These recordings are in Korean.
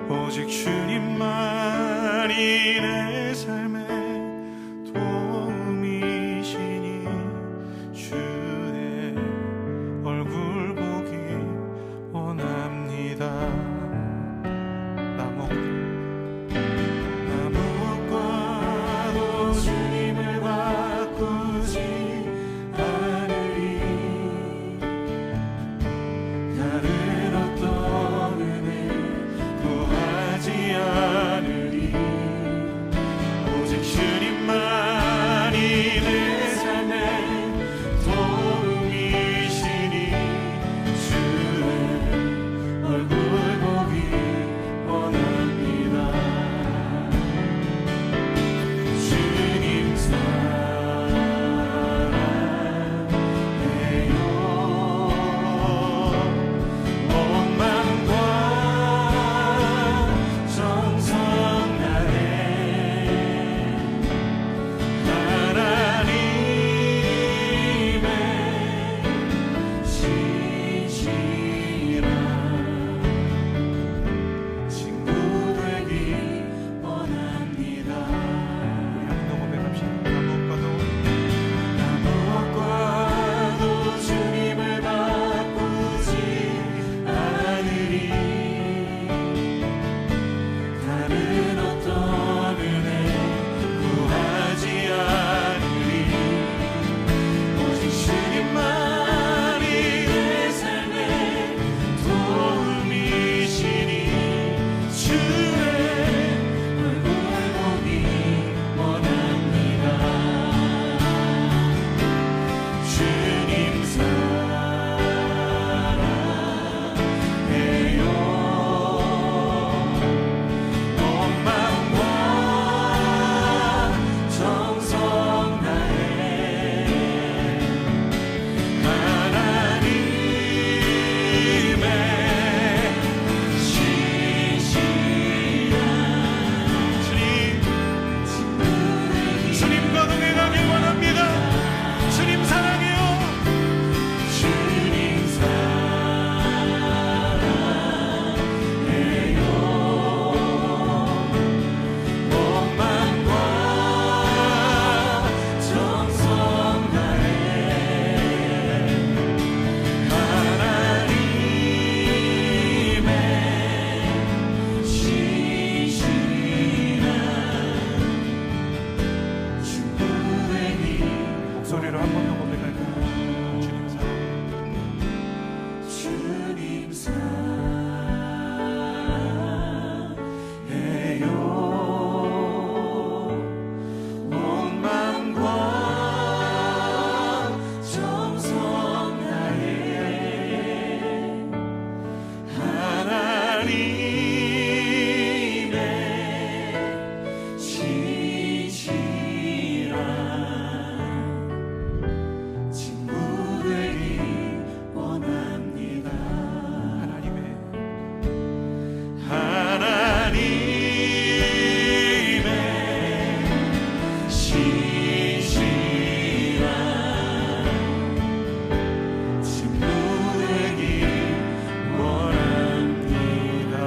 오직 주님만이 내 삶의 도움이시니 주의 얼굴 보기 원합니다. 나무과도 주님을 바꾸지 않으리. 다른 어떤 은혜 구하지 않으리. 오직 주님만이 내 삶의 도움이시니 주의 얼굴 보기 원합니다. 주님 사랑해요. 원망과 정성 다해 하나님의 신실한 친구 되기 원합니다. 우리 한번 고백합시다. 나무과도 주님을 바꾸지 않으리. 다른 어떤 은혜 구하지 않으리. 오직 주님만이 내 삶의 도움이시니 주의 얼굴 보기 원합니다. 주님 사랑해요. 원망과 정성 다해 하나님의 신실한 주님과 동행하길 원합니다. 주님 사랑해요. 주님 사랑해요. 원망과 정성 다해 하나님의 신실한 친구 되기. 목소리로 한 번 더 고백할까요? 주님 사랑해요. 주님 사랑해요. 원망과 정성 다해 하나님의 신실한 친구 되기 원합니다. 하나님의 신실한 친구 되기 원합니다.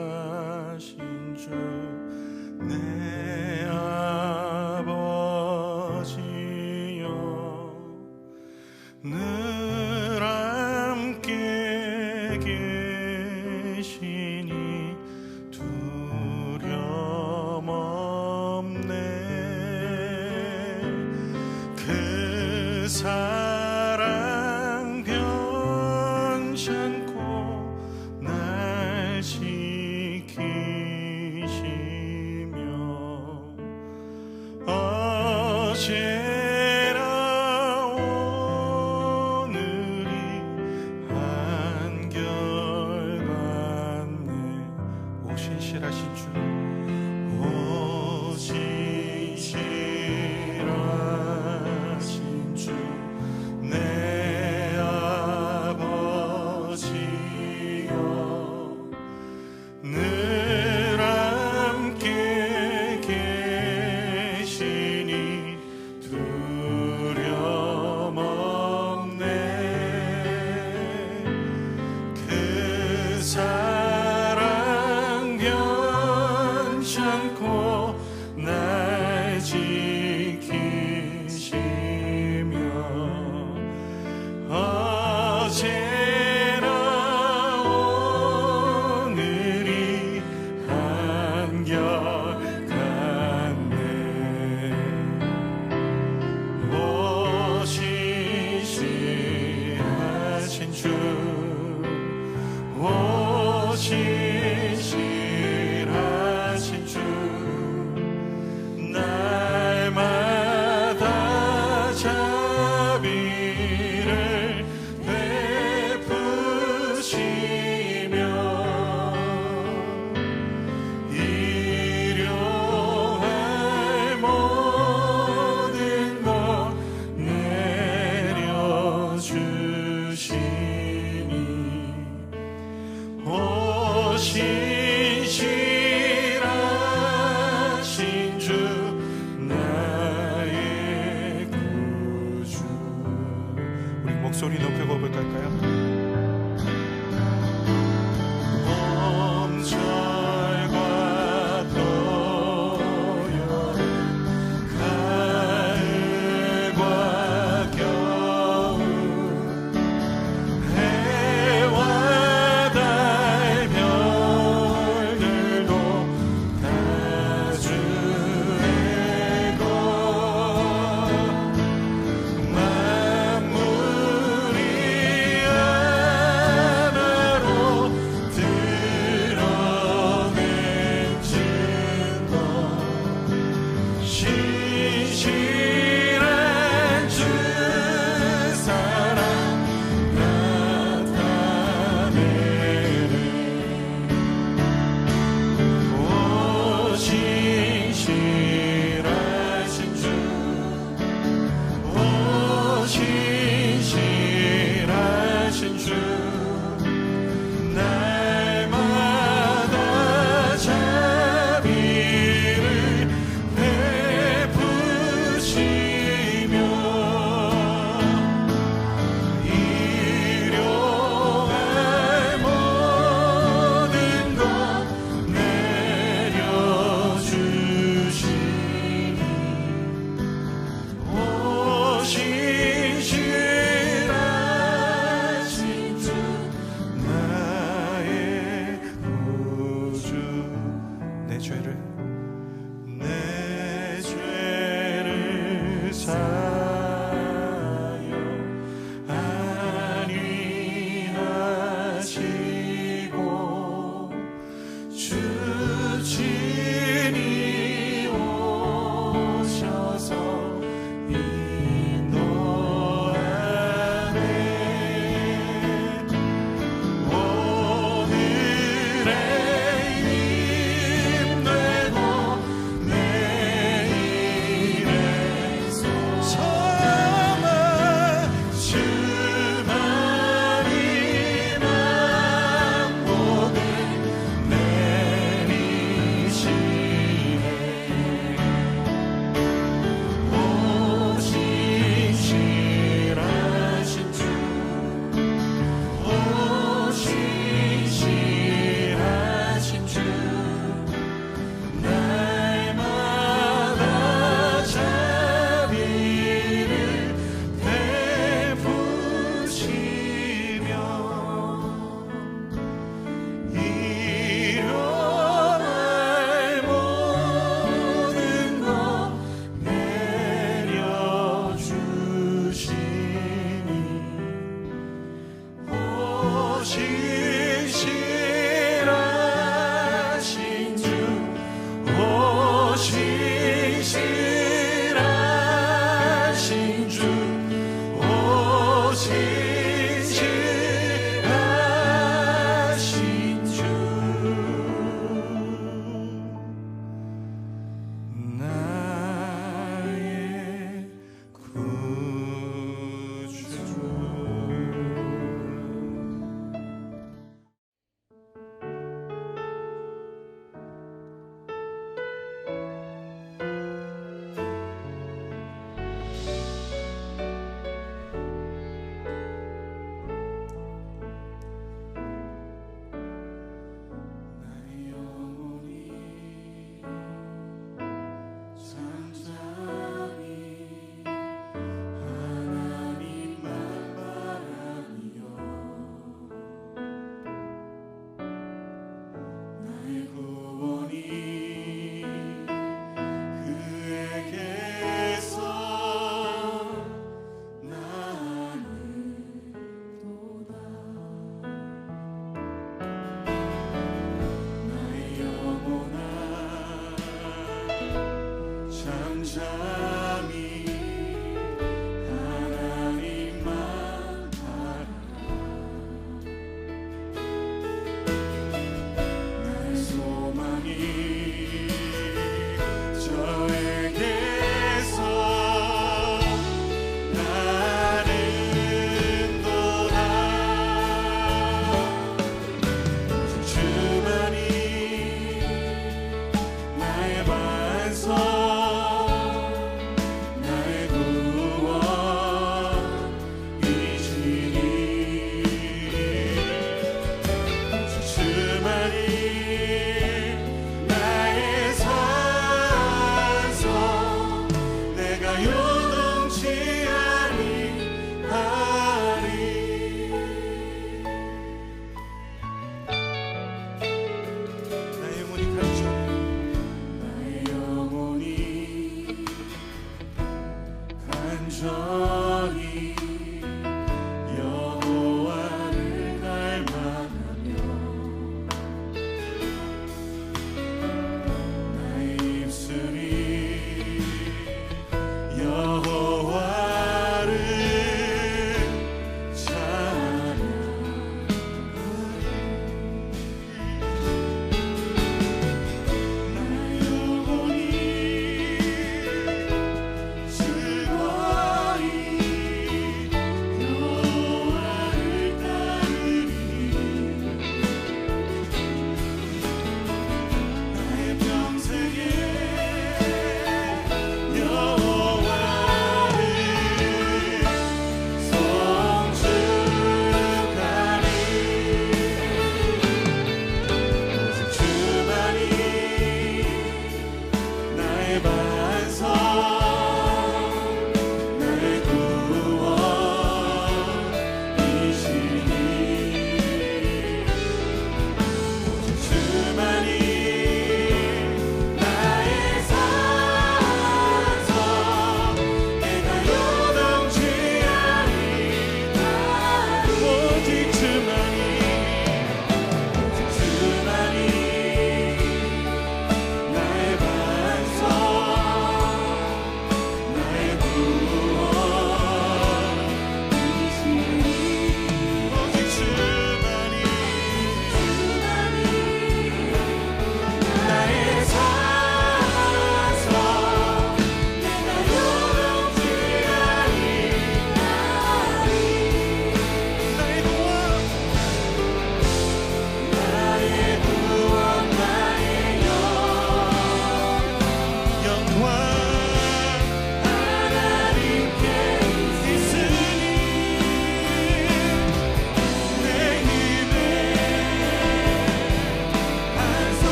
신실하신 주 내 아버지여, 늘 함께 계시니 두려움 없네. 그 사랑 변찮고 날 지키시며 어제나 오늘이 신실하신 주 나의 구주. 우리 목소리 높여 고백할까요?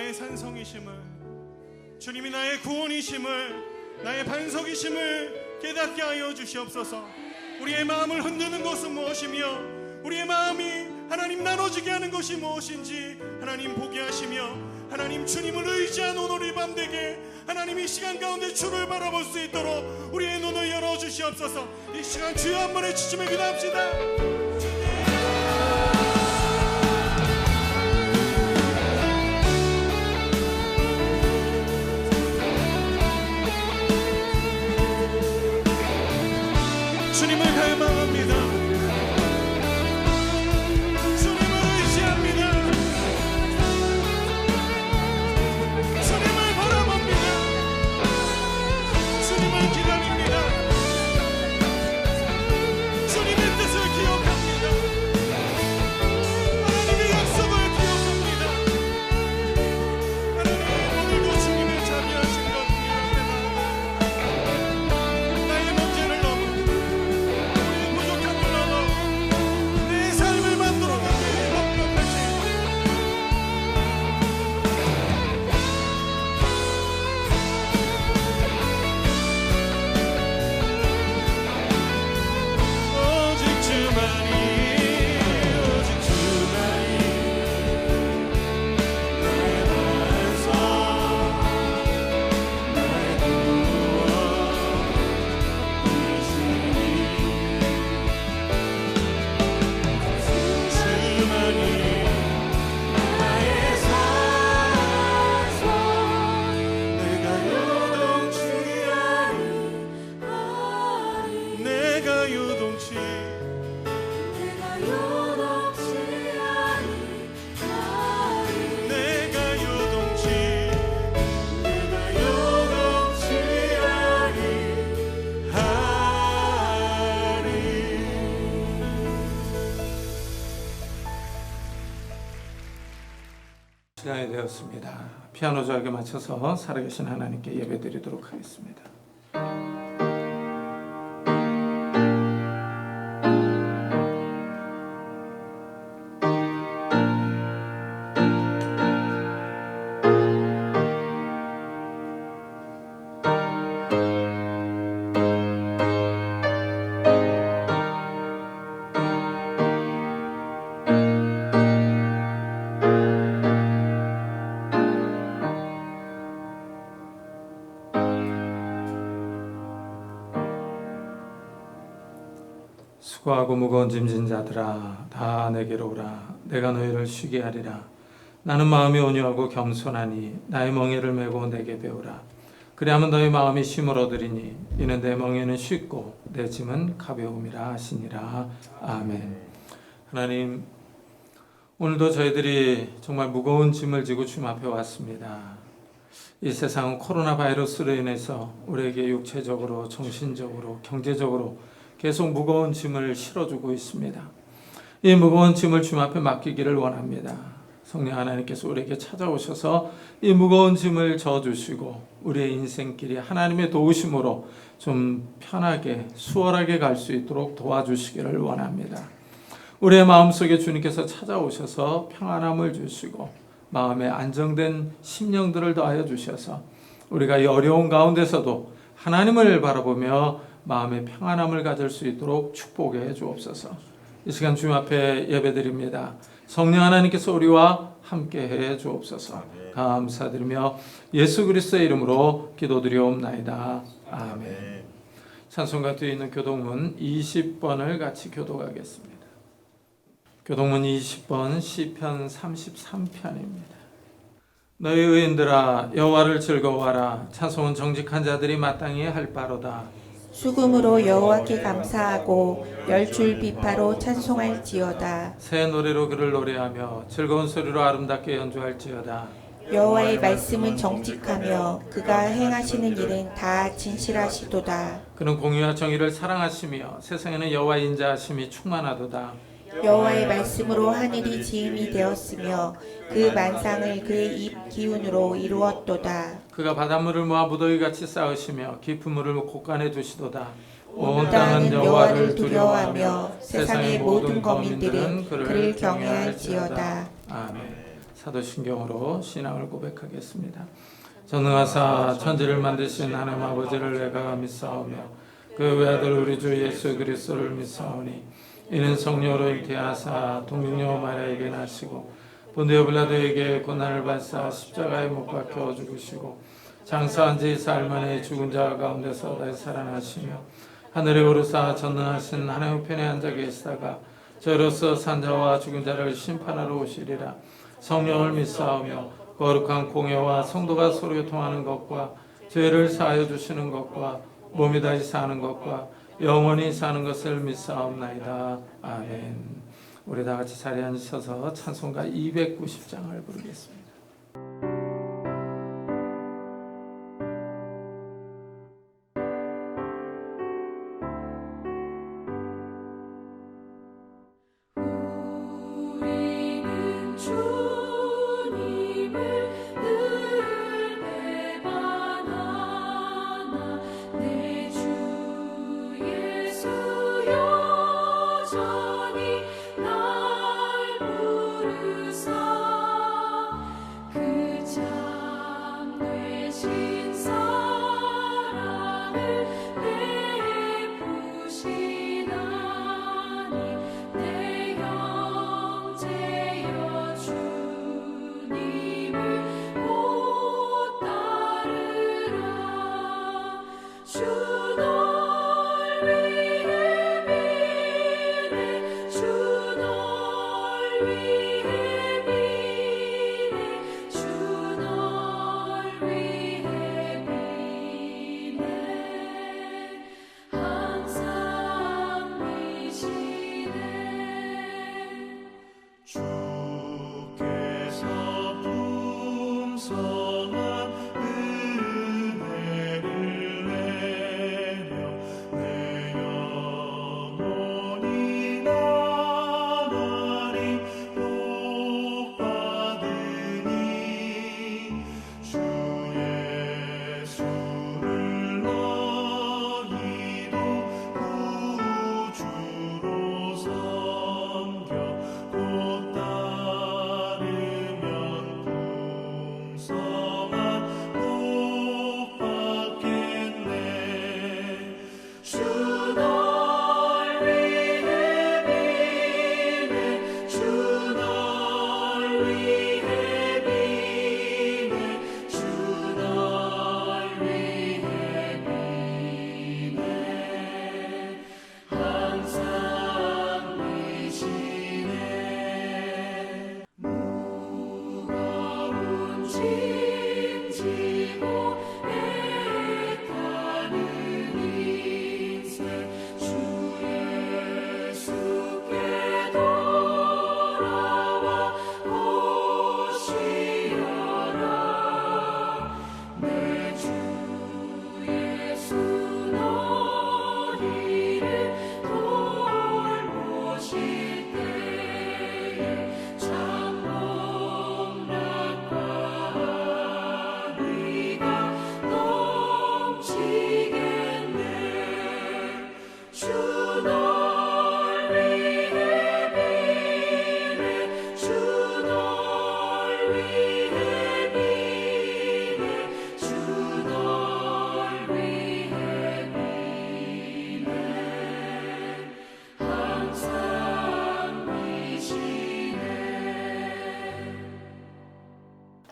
나의 산성이심을, 주님이 나의 구원이심을, 나의 반석이심을 깨닫게 하여 주시옵소서. 우리의 마음을 흔드는 것은 무엇이며 우리의 마음이 하나님 나눠지게 하는 것이 무엇인지 하나님 보게 하시며, 하나님 주님을 의지한 오늘 이 밤 되게 하나님 이 시간 가운데 주를 바라볼 수 있도록 우리의 눈을 열어주시옵소서. 이 시간 주여 한 번에 주님을 기도합시다. 주님을 갈망합니다. 주님을 의지합니다. 주님을 바라봅니다. 주님을 기다립니다. 주님의 뜻을 기억합니다. 하나님의 약속을 기억합니다. 하나님, 오늘도 주님의 자비하신 것 앞에 나아가 나의 문제를 넘어 내 삶을 만들어가기에 넉넉하신 오직 주만이, 오직 주만이 나의 반석, 나의 시간이 되었습니다. 피아노 저에게 맞춰서 살아계신 하나님께 예배드리도록 하겠습니다. 수고하고 무거운 짐진 자들아 다 내게로 오라. 내가 너희를 쉬게 하리라. 나는 마음이 온유하고 겸손하니 나의 멍에를 메고 내게 배우라. 그리하면 너희 마음이 쉼을 얻으리니 이는 내 멍에는 쉽고 내 짐은 가벼움이라 하시니라. 아멘. 하나님, 오늘도 저희들이 정말 무거운 짐을 지고 주님 앞에 왔습니다. 이 세상은 코로나 바이러스로 인해서 우리에게 육체적으로, 정신적으로, 경제적으로 계속 무거운 짐을 실어주고 있습니다. 이 무거운 짐을 주님 앞에 맡기기를 원합니다. 성령 하나님께서 우리에게 찾아오셔서 이 무거운 짐을 져주시고 우리의 인생길이 하나님의 도우심으로 좀 편하게 수월하게 갈 수 있도록 도와주시기를 원합니다. 우리의 마음속에 주님께서 찾아오셔서 평안함을 주시고 마음에 안정된 심령들을 더하여 주셔서 우리가 이 어려운 가운데서도 하나님을 바라보며 마음의 평안함을 가질 수 있도록 축복해 주옵소서. 이 시간 주님 앞에 예배드립니다. 성령 하나님께서 우리와 함께해 주옵소서. 감사드리며 예수 그리스도의 이름으로 기도드리옵나이다. 아멘. 찬송가 뒤에 있는 교동문 20번을 같이 교독하겠습니다. 교동문 20번 시편 33편입니다. 너희 의인들아 여호와를 즐거워하라. 찬송은 정직한 자들이 마땅히 할 바로다. 수금으로 여호와께 감사하고 열줄 비파로 찬송할지어다. 새 노래로 그를 노래하며 즐거운 소리로 아름답게 연주할지어다. 여호와의 말씀은 정직하며 그가 행하시는 일은 다 진실하시도다. 그는 공의와 정의를 사랑하시며 세상에는 여호와의 인자하심이 충만하도다. 여호와의 말씀으로 하늘이 지음이 되었으며 그 만상을 그의 입 기운으로 이루었도다. 그가 바닷물을 모아 무더기같이 쌓으시며 깊은 물을 곳간에 두시도다. 온 땅은 여호와를 두려워하며 세상의 모든 거민들은 그를 경외할지어다. 아멘. 사도신경으로 신앙을 고백하겠습니다. 전능하사 천지를 만드신 하나님 아버지를 내가 믿사오며 그 외아들 우리 주 예수 그리스도를 믿사오니 이는 성령으로 잉태하사 동정녀 마리아에게 나시고 본디오 빌라도에게 고난을 받사 십자가에 못 박혀 죽으시고 장사한 지 사흘 만에 죽은 자 가운데서 다시 살아나시며 하늘에 오르사 전능하신 하나님 편에 앉아 계시다가 저로서 산자와 죽은 자를 심판하러 오시리라. 성령을 믿사오며 거룩한 공예와 성도가 서로 교통하는 것과 죄를 사하여 주시는 것과 몸이 다시 사는 것과 영원히 사는 것을 믿사옵나이다. 아멘. 우리 다 같이 자리에 앉으셔서 찬송가 290장을 부르겠습니다.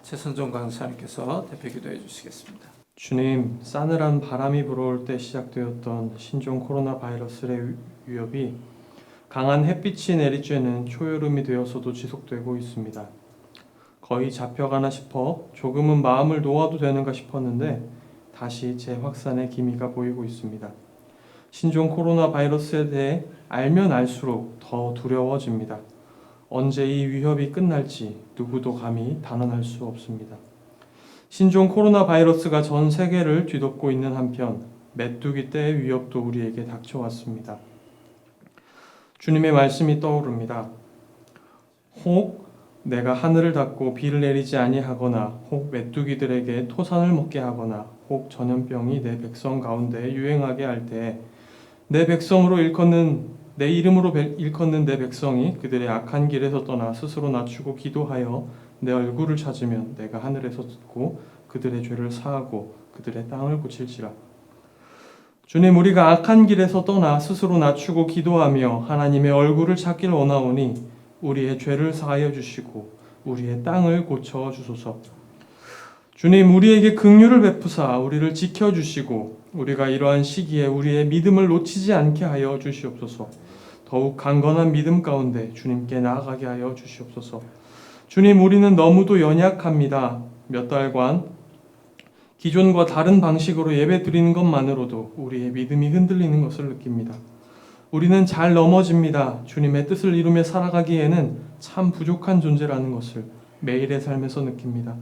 최선종 강사님께서 대표 기도해 주시겠습니다. 주님, 싸늘한 바람이 불어올 때 시작되었던 신종 코로나 바이러스의 위협이 강한 햇빛이 내리쬐는 초여름이 되어서도 지속되고 있습니다. 거의 잡혀가나 싶어 조금은 마음을 놓아도 되는가 싶었는데 다시 재확산의 기미가 보이고 있습니다. 신종 코로나 바이러스에 대해 알면 알수록 더 두려워집니다. 언제 이 위협이 끝날지 누구도 감히 단언할 수 없습니다. 신종 코로나 바이러스가 전 세계를 뒤덮고 있는 한편 메뚜기 떼의 위협도 우리에게 닥쳐왔습니다. 주님의 말씀이 떠오릅니다. 혹 내가 하늘을 닫고 비를 내리지 아니하거나 혹 메뚜기들에게 토산을 먹게 하거나 혹 전염병이 내 백성 가운데 유행하게 할 때 내 백성으로 일컫는 내 백성이 그들의 악한 길에서 떠나 스스로 낮추고 기도하여 내 얼굴을 찾으면 내가 하늘에서 듣고 그들의 죄를 사하고 그들의 땅을 고칠지라. 주님, 우리가 악한 길에서 떠나 스스로 낮추고 기도하며 하나님의 얼굴을 찾길 원하오니 우리의 죄를 사하여 주시고 우리의 땅을 고쳐 주소서. 주님, 우리에게 긍휼을 베푸사 우리를 지켜주시고 우리가 이러한 시기에 우리의 믿음을 놓치지 않게 하여 주시옵소서. 더욱 강건한 믿음 가운데 주님께 나아가게 하여 주시옵소서. 주님, 우리는 너무도 연약합니다. 몇 달간 기존과 다른 방식으로 예배 드리는 것만으로도 우리의 믿음이 흔들리는 것을 느낍니다. 우리는 잘 넘어집니다. 주님의 뜻을 이루며 살아가기에는 참 부족한 존재라는 것을 매일의 삶에서 느낍니다.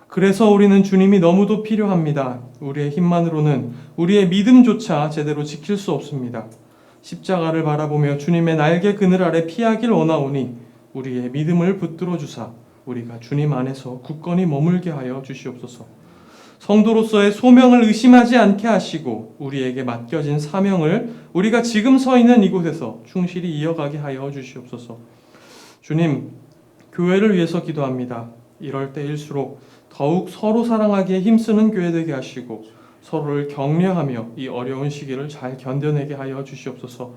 그래서 우리는 주님이 너무도 필요합니다. 우리의 힘만으로는 우리의 믿음조차 제대로 지킬 수 없습니다. 십자가를 바라보며 주님의 날개 그늘 아래 피하길 원하오니 우리의 믿음을 붙들어 주사 우리가 주님 안에서 굳건히 머물게 하여 주시옵소서. 성도로서의 소명을 의심하지 않게 하시고 우리에게 맡겨진 사명을 우리가 지금 서 있는 이곳에서 충실히 이어가게 하여 주시옵소서. 주님, 교회를 위해서 기도합니다. 이럴 때일수록 더욱 서로 사랑하기에 힘쓰는 교회 되게 하시고 서로를 격려하며 이 어려운 시기를 잘 견뎌내게 하여 주시옵소서.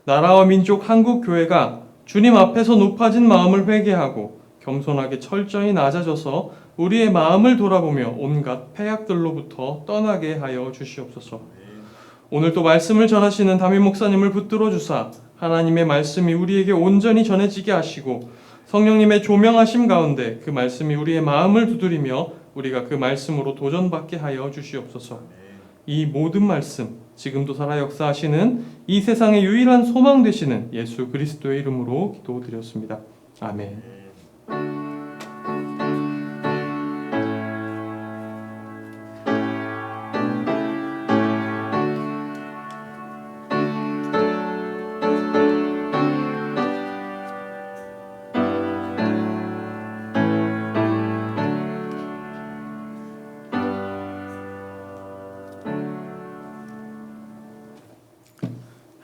나라와 민족 한국 교회가 주님 앞에서 높아진 마음을 회개하고 겸손하게 철저히 낮아져서 우리의 마음을 돌아보며 온갖 패약들로부터 떠나게 하여 주시옵소서. 오늘 또 말씀을 전하시는 담임 목사님을 붙들어 주사 하나님의 말씀이 우리에게 온전히 전해지게 하시고 성령님의 조명하심 가운데 그 말씀이 우리의 마음을 두드리며 우리가 그 말씀으로 도전받게 하여 주시옵소서. 이 모든 말씀 지금도 살아 역사하시는 이 세상의 유일한 소망 되시는 예수 그리스도의 이름으로 기도드렸습니다. 아멘.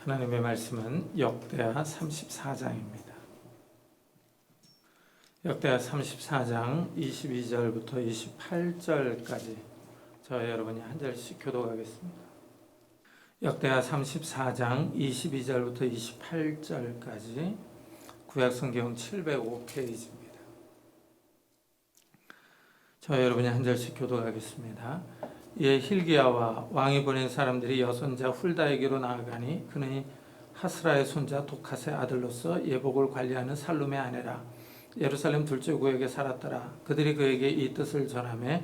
하나님의 말씀은 역대하 34장입니다. 역대하 34장 22절부터 28절까지 저와 여러분이 한 절씩 교독하겠습니다. 역대하 34장 22절부터 28절까지 구약성경 705페이지입니다. 저와 여러분이 한 절씩 교독하겠습니다. 이에 hil기야와 왕이 보낸 사람들이 여손자 훌다에게로 나아가니 그는 하스라의 손자 독핫의 아들로서 예복을 관리하는 살룸의 아내라. 예루살렘 둘째 구역에 살았더라. 그들이 그에게 이 뜻을 전하매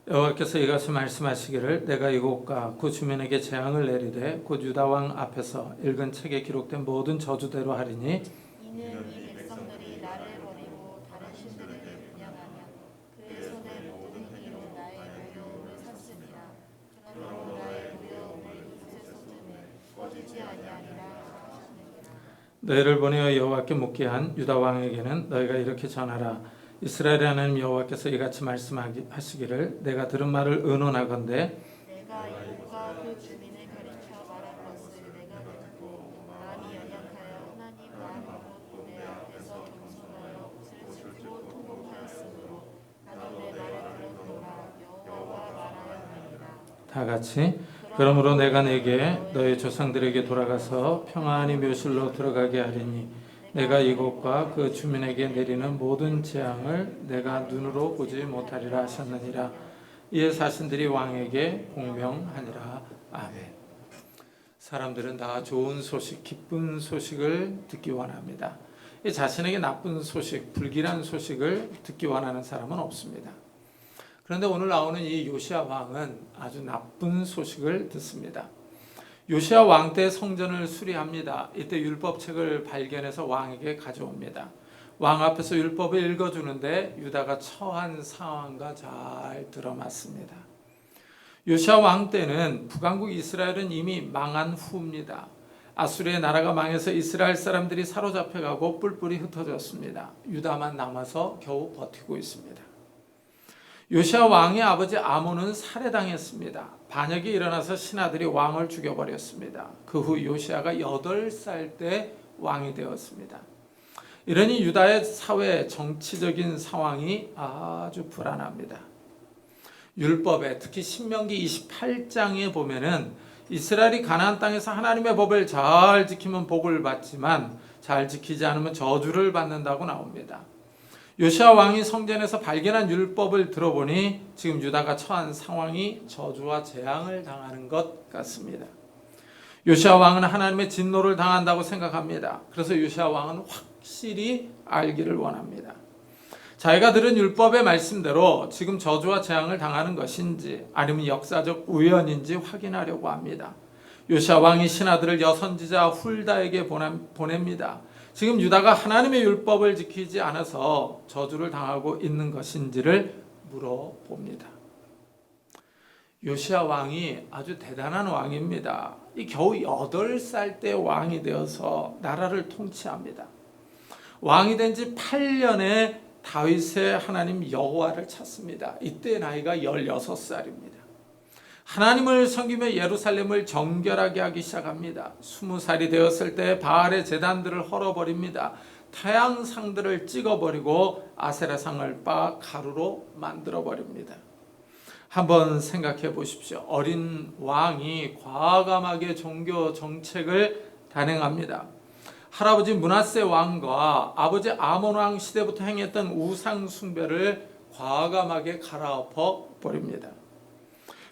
여호와께서 이같이 말씀하시기를 내가 이곳과 그 주민에게 재앙을 내리되 곧 유다 왕 앞에서 읽은 책에 기록된 모든 저주대로 하리니 이는 이 백성들이 나를 버리고 다른 신들에게 분양하며 그의 손의 모든 행위로 나의 무여움을 샀습니다. 그러므로 나의 무여움을 이곳에 쏟음에 꺼지지 아니하리라 하시느니라. 너희를 보내어 여호와께 묻게 한 유다 왕에게는 너희가 이렇게 전하라. 이스라엘의 하나님 여호와께서 이같이 말씀하시기를 내가 들은 말을 의논하건대 내가 이곳과 그 주민을 가리켜 말한 것을 내가 듣고 마음이 연약하여 하나님 마음으로 내 앞에서 겸손하여 옷을 찢고 통곡하였으므로 나도 내 말을 들었노라. 여호와가 말하였느니라. 다 같이 그러므로 내가 내게 너희 조상들에게 돌아가서 평안히 묘실로 들어가게 하리니 내가 이곳과 그 주민에게 내리는 모든 재앙을 내가 눈으로 보지 못하리라 하셨느니라. 이에 사신들이 왕에게 공명하니라. 아멘. 사람들은 다 좋은 소식, 기쁜 소식을 듣기 원합니다. 자신에게 나쁜 소식, 불길한 소식을 듣기 원하는 사람은 없습니다. 그런데 오늘 나오는 이 요시야 왕은 아주 나쁜 소식을 듣습니다. 요시야 왕 때 성전을 수리합니다. 이때 율법책을 발견해서 왕에게 가져옵니다. 왕 앞에서 율법을 읽어주는데 유다가 처한 상황과 잘 들어맞습니다. 요시야 왕 때는 북왕국 이스라엘은 이미 망한 후입니다. 아수르의 나라가 망해서 이스라엘 사람들이 사로잡혀가고 뿔뿔이 흩어졌습니다. 유다만 남아서 겨우 버티고 있습니다. 요시야 왕의 아버지 아몬은 살해당했습니다. 반역이 일어나서 신하들이 왕을 죽여버렸습니다. 그 후 요시아가 8살 때 왕이 되었습니다. 이러니 유다의 사회 정치적인 상황이 아주 불안합니다. 율법에 특히 신명기 28장에 보면은 이스라엘이 가나안 땅에서 하나님의 법을 잘 지키면 복을 받지만 잘 지키지 않으면 저주를 받는다고 나옵니다. 요시아 왕이 성전에서 발견한 율법을 들어보니 지금 유다가 처한 상황이 저주와 재앙을 당하는 것 같습니다. 요시아 왕은 하나님의 진노를 당한다고 생각합니다. 그래서 요시아 왕은 확실히 알기를 원합니다. 자기가 들은 율법의 말씀대로 지금 저주와 재앙을 당하는 것인지 아니면 역사적 우연인지 확인하려고 합니다. 요시아 왕이 신하들을 여선지자 훌다에게 보냅니다. 지금 유다가 하나님의 율법을 지키지 않아서 저주를 당하고 있는 것인지를 물어봅니다. 요시아 왕이 아주 대단한 왕입니다. 이 겨우 8살 때 왕이 되어서 나라를 통치합니다. 왕이 된 지 8년에 다윗의 하나님 여호와를 찾습니다. 이때 나이가 16살입니다. 하나님을 섬기며 예루살렘을 정결하게 하기 시작합니다. 20살이 되었을 때 바알의 제단들을 헐어버립니다. 타향상들을 찍어버리고 아세라상을 빻아 가루로 만들어버립니다. 한번 생각해 보십시오. 어린 왕이 과감하게 종교 정책을 단행합니다. 할아버지 므낫세 왕과 아버지 아몬 왕 시대부터 행했던 우상 숭배를 과감하게 갈아엎어 버립니다.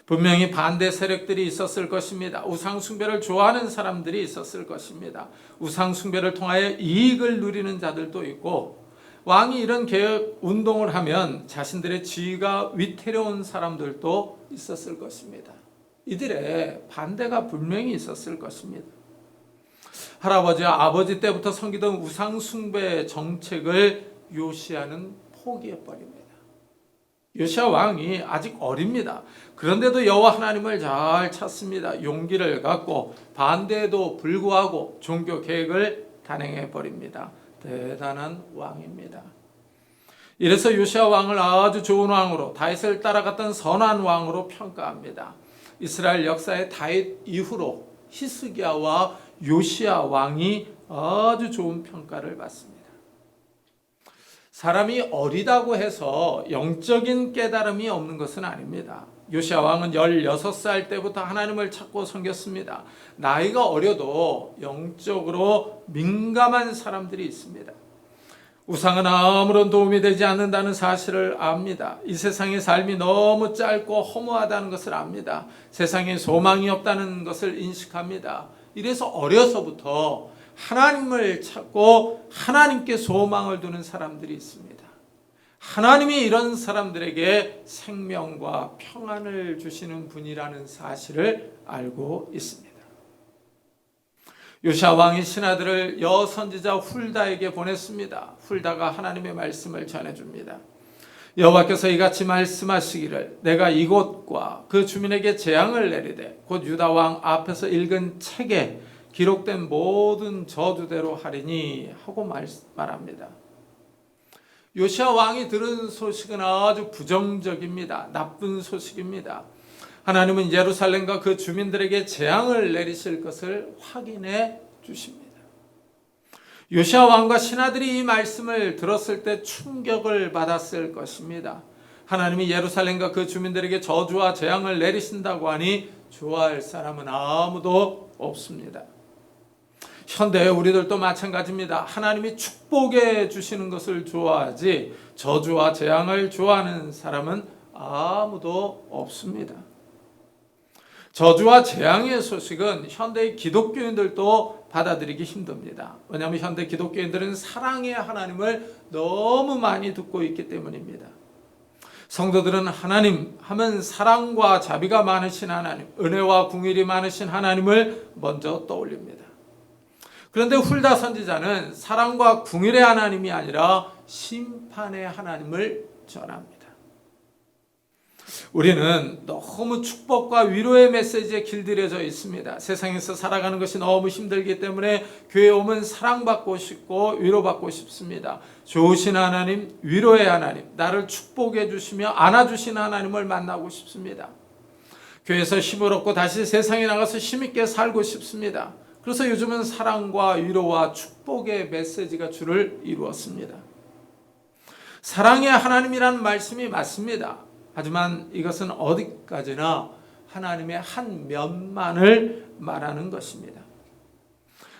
분명히 반대 세력들이 있었을 것입니다. 우상 숭배를 좋아하는 사람들이 있었을 것입니다. 우상 숭배를 통하여 이익을 누리는 자들도 있고, 왕이 이런 개혁 운동을 하면 자신들의 지위가 위태로운 사람들도 있었을 것입니다. 이들의 반대가 분명히 있었을 것입니다. 할아버지와 아버지 때부터 섬기던 우상 숭배 정책을 요시아는 포기해버립니다. 요시아 왕이 아직 어립니다. 그런데도 여호와 하나님을 잘 찾습니다. 용기를 갖고 반대에도 불구하고 종교 계획을 단행해버립니다. 대단한 왕입니다. 이래서 요시아 왕을 아주 좋은 왕으로, 다윗을 따라갔던 선한 왕으로 평가합니다. 이스라엘 역사의 다윗 이후로 히스기야와 요시아 왕이 아주 좋은 평가를 받습니다. 사람이 어리다고 해서 영적인 깨달음이 없는 것은 아닙니다. 요시아 왕은 16살 때부터 하나님을 찾고 섬겼습니다. 나이가 어려도 영적으로 민감한 사람들이 있습니다. 우상은 아무런 도움이 되지 않는다는 사실을 압니다. 이 세상의 삶이 너무 짧고 허무하다는 것을 압니다. 세상에 소망이 없다는 것을 인식합니다. 이래서 어려서부터 하나님을 찾고 하나님께 소망을 두는 사람들이 있습니다. 하나님이 이런 사람들에게 생명과 평안을 주시는 분이라는 사실을 알고 있습니다. 요시아 왕이 신하들을 여선지자 훌다에게 보냈습니다. 훌다가 하나님의 말씀을 전해줍니다. 여호와께서 이같이 말씀하시기를, 내가 이곳과 그 주민에게 재앙을 내리되 곧 유다 왕 앞에서 읽은 책에 기록된 모든 저주대로 하리니 하고 말합니다. 요시아 왕이 들은 소식은 아주 부정적입니다. 나쁜 소식입니다. 하나님은 예루살렘과 그 주민들에게 재앙을 내리실 것을 확인해 주십니다. 요시아 왕과 신하들이 이 말씀을 들었을 때 충격을 받았을 것입니다. 하나님이 예루살렘과 그 주민들에게 저주와 재앙을 내리신다고 하니 좋아할 사람은 아무도 없습니다. 현대의 우리들도 마찬가지입니다. 하나님이 축복해 주시는 것을 좋아하지 저주와 재앙을 좋아하는 사람은 아무도 없습니다. 저주와 재앙의 소식은 현대의 기독교인들도 받아들이기 힘듭니다. 왜냐하면 현대 기독교인들은 사랑의 하나님을 너무 많이 듣고 있기 때문입니다. 성도들은 하나님 하면 사랑과 자비가 많으신 하나님, 은혜와 궁일이 많으신 하나님을 먼저 떠올립니다. 그런데 훌다 선지자는 사랑과 궁일의 하나님이 아니라 심판의 하나님을 전합니다. 우리는 너무 축복과 위로의 메시지에 길들여져 있습니다. 세상에서 살아가는 것이 너무 힘들기 때문에 교회에 오면 사랑받고 싶고 위로받고 싶습니다. 좋으신 하나님, 위로의 하나님, 나를 축복해 주시며 안아주신 하나님을 만나고 싶습니다. 교회에서 힘을 얻고 다시 세상에 나가서 힘있게 살고 싶습니다. 그래서 요즘은 사랑과 위로와 축복의 메시지가 주를 이루었습니다. 사랑의 하나님이라는 말씀이 맞습니다. 하지만 이것은 어디까지나 하나님의 한 면만을 말하는 것입니다.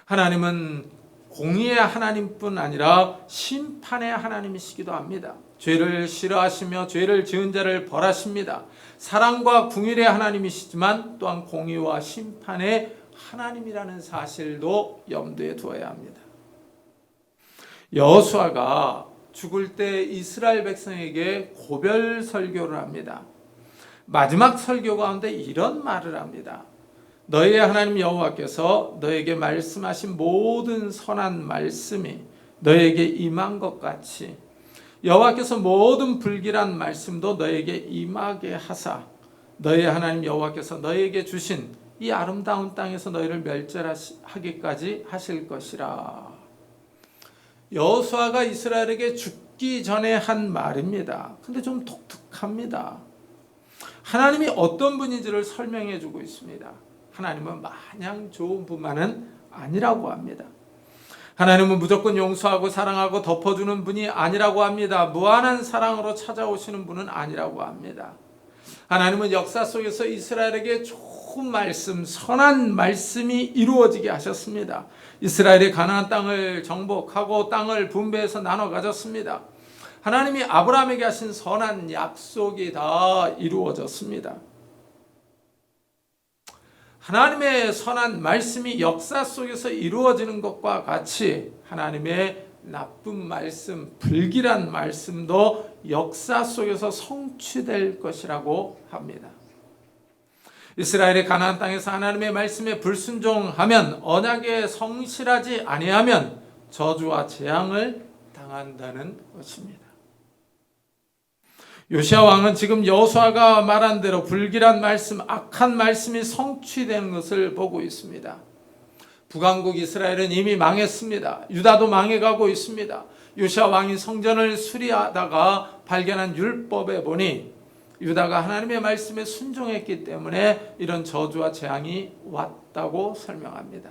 하나님은 공의의 하나님뿐 아니라 심판의 하나님이시기도 합니다. 죄를 싫어하시며 죄를 지은 자를 벌하십니다. 사랑과 긍휼의 하나님이시지만 또한 공의와 심판의 하나님이라는 사실도 염두에 두어야 합니다. 여호수아가 죽을 때 이스라엘 백성에게 고별 설교를 합니다. 마지막 설교 가운데 이런 말을 합니다. 너희의 하나님 여호와께서 너에게 말씀하신 모든 선한 말씀이 너에게 임한 것 같이 여호와께서 모든 불길한 말씀도 너에게 임하게 하사 너희의 하나님 여호와께서 너희에게 주신 이 아름다운 땅에서 너희를 멸절하기까지 하실 것이라. 여호수아가 이스라엘에게 죽기 전에 한 말입니다. 근데 좀 독특합니다. 하나님이 어떤 분인지를 설명해 주고 있습니다. 하나님은 마냥 좋은 분만은 아니라고 합니다. 하나님은 무조건 용서하고 사랑하고 덮어주는 분이 아니라고 합니다. 무한한 사랑으로 찾아오시는 분은 아니라고 합니다. 하나님은 역사 속에서 이스라엘에게 좋은 말씀, 선한 말씀이 이루어지게 하셨습니다. 이스라엘이 가나안 땅을 정복하고 땅을 분배해서 나눠 가졌습니다. 하나님이 아브라함에게 하신 선한 약속이 다 이루어졌습니다. 하나님의 선한 말씀이 역사 속에서 이루어지는 것과 같이 하나님의 나쁜 말씀, 불길한 말씀도 역사 속에서 성취될 것이라고 합니다. 이스라엘이 가나안 땅에서 하나님의 말씀에 불순종하면, 언약에 성실하지 아니하면 저주와 재앙을 당한다는 것입니다. 요시야 왕은 지금 여호수아가 말한 대로 불길한 말씀, 악한 말씀이 성취되는 것을 보고 있습니다. 북왕국 이스라엘은 이미 망했습니다. 유다도 망해가고 있습니다. 요시야 왕이 성전을 수리하다가 발견한 율법에 보니 유다가 하나님의 말씀에 순종했기 때문에 이런 저주와 재앙이 왔다고 설명합니다.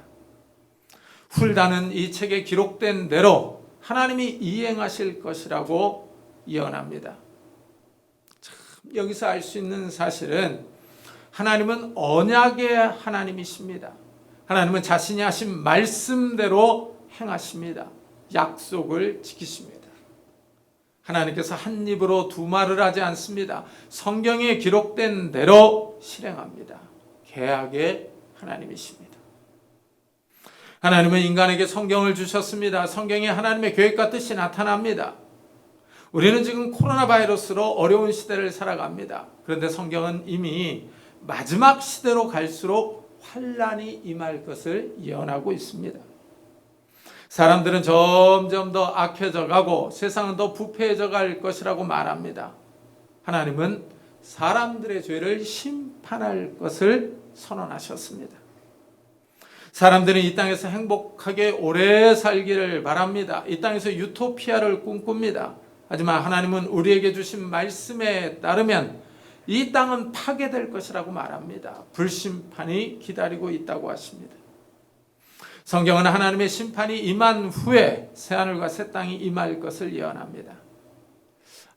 훌다는 이 책에 기록된 대로 하나님이 이행하실 것이라고 예언합니다. 여기서 알 수 있는 사실은 하나님은 언약의 하나님이십니다. 하나님은 자신이 하신 말씀대로 행하십니다. 약속을 지키십니다. 하나님께서 한 입으로 두 말을 하지 않습니다. 성경에 기록된 대로 실행합니다. 계약의 하나님이십니다. 하나님은 인간에게 성경을 주셨습니다. 성경에 하나님의 계획과 뜻이 나타납니다. 우리는 지금 코로나 바이러스로 어려운 시대를 살아갑니다. 그런데 성경은 이미 마지막 시대로 갈수록 환란이 임할 것을 예언하고 있습니다. 사람들은 점점 더 악해져 가고 세상은 더 부패해져 갈 것이라고 말합니다. 하나님은 사람들의 죄를 심판할 것을 선언하셨습니다. 사람들은 이 땅에서 행복하게 오래 살기를 바랍니다. 이 땅에서 유토피아를 꿈꿉니다. 하지만 하나님은 우리에게 주신 말씀에 따르면 이 땅은 파괴될 것이라고 말합니다. 불심판이 기다리고 있다고 하십니다. 성경은 하나님의 심판이 임한 후에 새하늘과 새 땅이 임할 것을 예언합니다.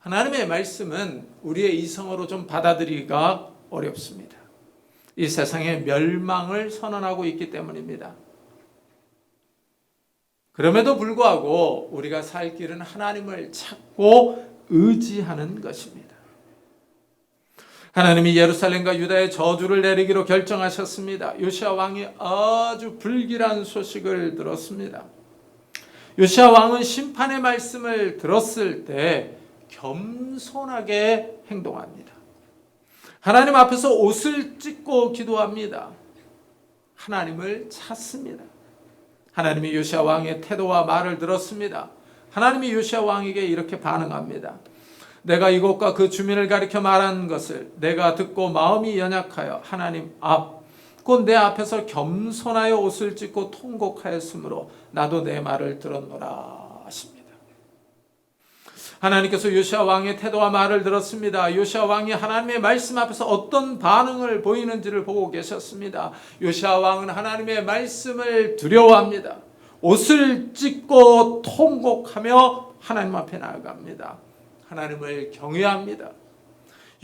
하나님의 말씀은 우리의 이성으로 좀 받아들이기가 어렵습니다. 이 세상의 멸망을 선언하고 있기 때문입니다. 그럼에도 불구하고 우리가 살 길은 하나님을 찾고 의지하는 것입니다. 하나님이 예루살렘과 유다의 저주를 내리기로 결정하셨습니다. 요시야 왕이 아주 불길한 소식을 들었습니다. 요시야 왕은 심판의 말씀을 들었을 때 겸손하게 행동합니다. 하나님 앞에서 옷을 찢고 기도합니다. 하나님을 찾습니다. 하나님이 요시야 왕의 태도와 말을 들었습니다. 하나님이 요시야 왕에게 이렇게 반응합니다. 내가 이곳과 그 주민을 가리켜 말한 것을 내가 듣고 마음이 연약하여 하나님 앞, 곧 내 앞에서 겸손하여 옷을 찢고 통곡하였으므로 나도 내 말을 들었노라 하십니다. 하나님께서 요시아 왕의 태도와 말을 들었습니다. 요시아 왕이 하나님의 말씀 앞에서 어떤 반응을 보이는지를 보고 계셨습니다. 요시아 왕은 하나님의 말씀을 두려워합니다. 옷을 찢고 통곡하며 하나님 앞에 나아갑니다. 하나님을 경외합니다.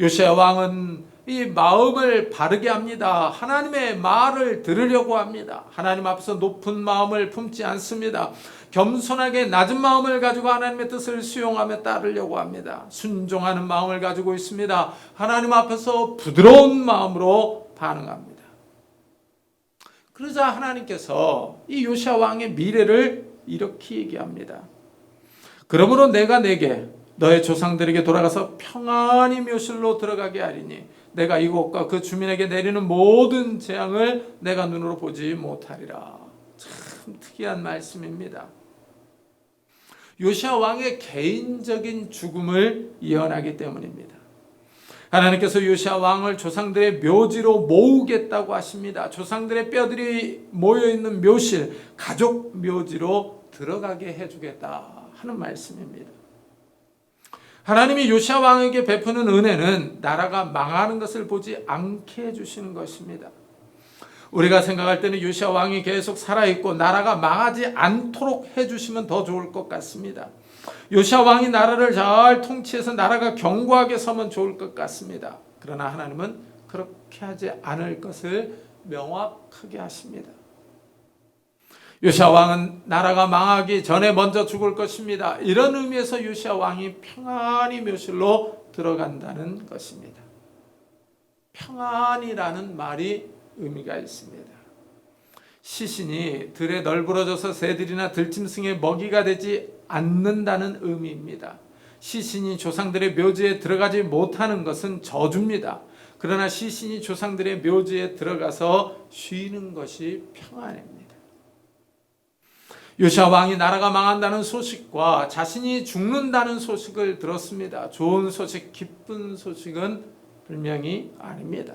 요시아 왕은 이 마음을 바르게 합니다. 하나님의 말을 들으려고 합니다. 하나님 앞에서 높은 마음을 품지 않습니다. 겸손하게 낮은 마음을 가지고 하나님의 뜻을 수용하며 따르려고 합니다. 순종하는 마음을 가지고 있습니다. 하나님 앞에서 부드러운 마음으로 반응합니다. 그러자 하나님께서 이 요시아 왕의 미래를 이렇게 얘기합니다. 그러므로 내가 내게 너의 조상들에게 돌아가서 평안히 묘실로 들어가게 하리니 내가 이곳과 그 주민에게 내리는 모든 재앙을 내가 눈으로 보지 못하리라. 참 특이한 말씀입니다. 요시아 왕의 개인적인 죽음을 예언하기 때문입니다. 하나님께서 요시아 왕을 조상들의 묘지로 모으겠다고 하십니다. 조상들의 뼈들이 모여있는 묘실, 가족 묘지로 들어가게 해주겠다 하는 말씀입니다. 하나님이 요시아 왕에게 베푸는 은혜는 나라가 망하는 것을 보지 않게 해주시는 것입니다. 우리가 생각할 때는 요시아 왕이 계속 살아있고 나라가 망하지 않도록 해주시면 더 좋을 것 같습니다. 요시아 왕이 나라를 잘 통치해서 나라가 견고하게 서면 좋을 것 같습니다. 그러나 하나님은 그렇게 하지 않을 것을 명확하게 하십니다. 요시아 왕은 나라가 망하기 전에 먼저 죽을 것입니다. 이런 의미에서 요시아 왕이 평안히 묘실로 들어간다는 것입니다. 평안이라는 말이 의미가 있습니다. 시신이 들에 널브러져서 새들이나 들짐승의 먹이가 되지 않는다는 의미입니다. 시신이 조상들의 묘지에 들어가지 못하는 것은 저주입니다. 그러나 시신이 조상들의 묘지에 들어가서 쉬는 것이 평안입니다. 요시아 왕이 나라가 망한다는 소식과 자신이 죽는다는 소식을 들었습니다. 좋은 소식, 기쁜 소식은 분명히 아닙니다.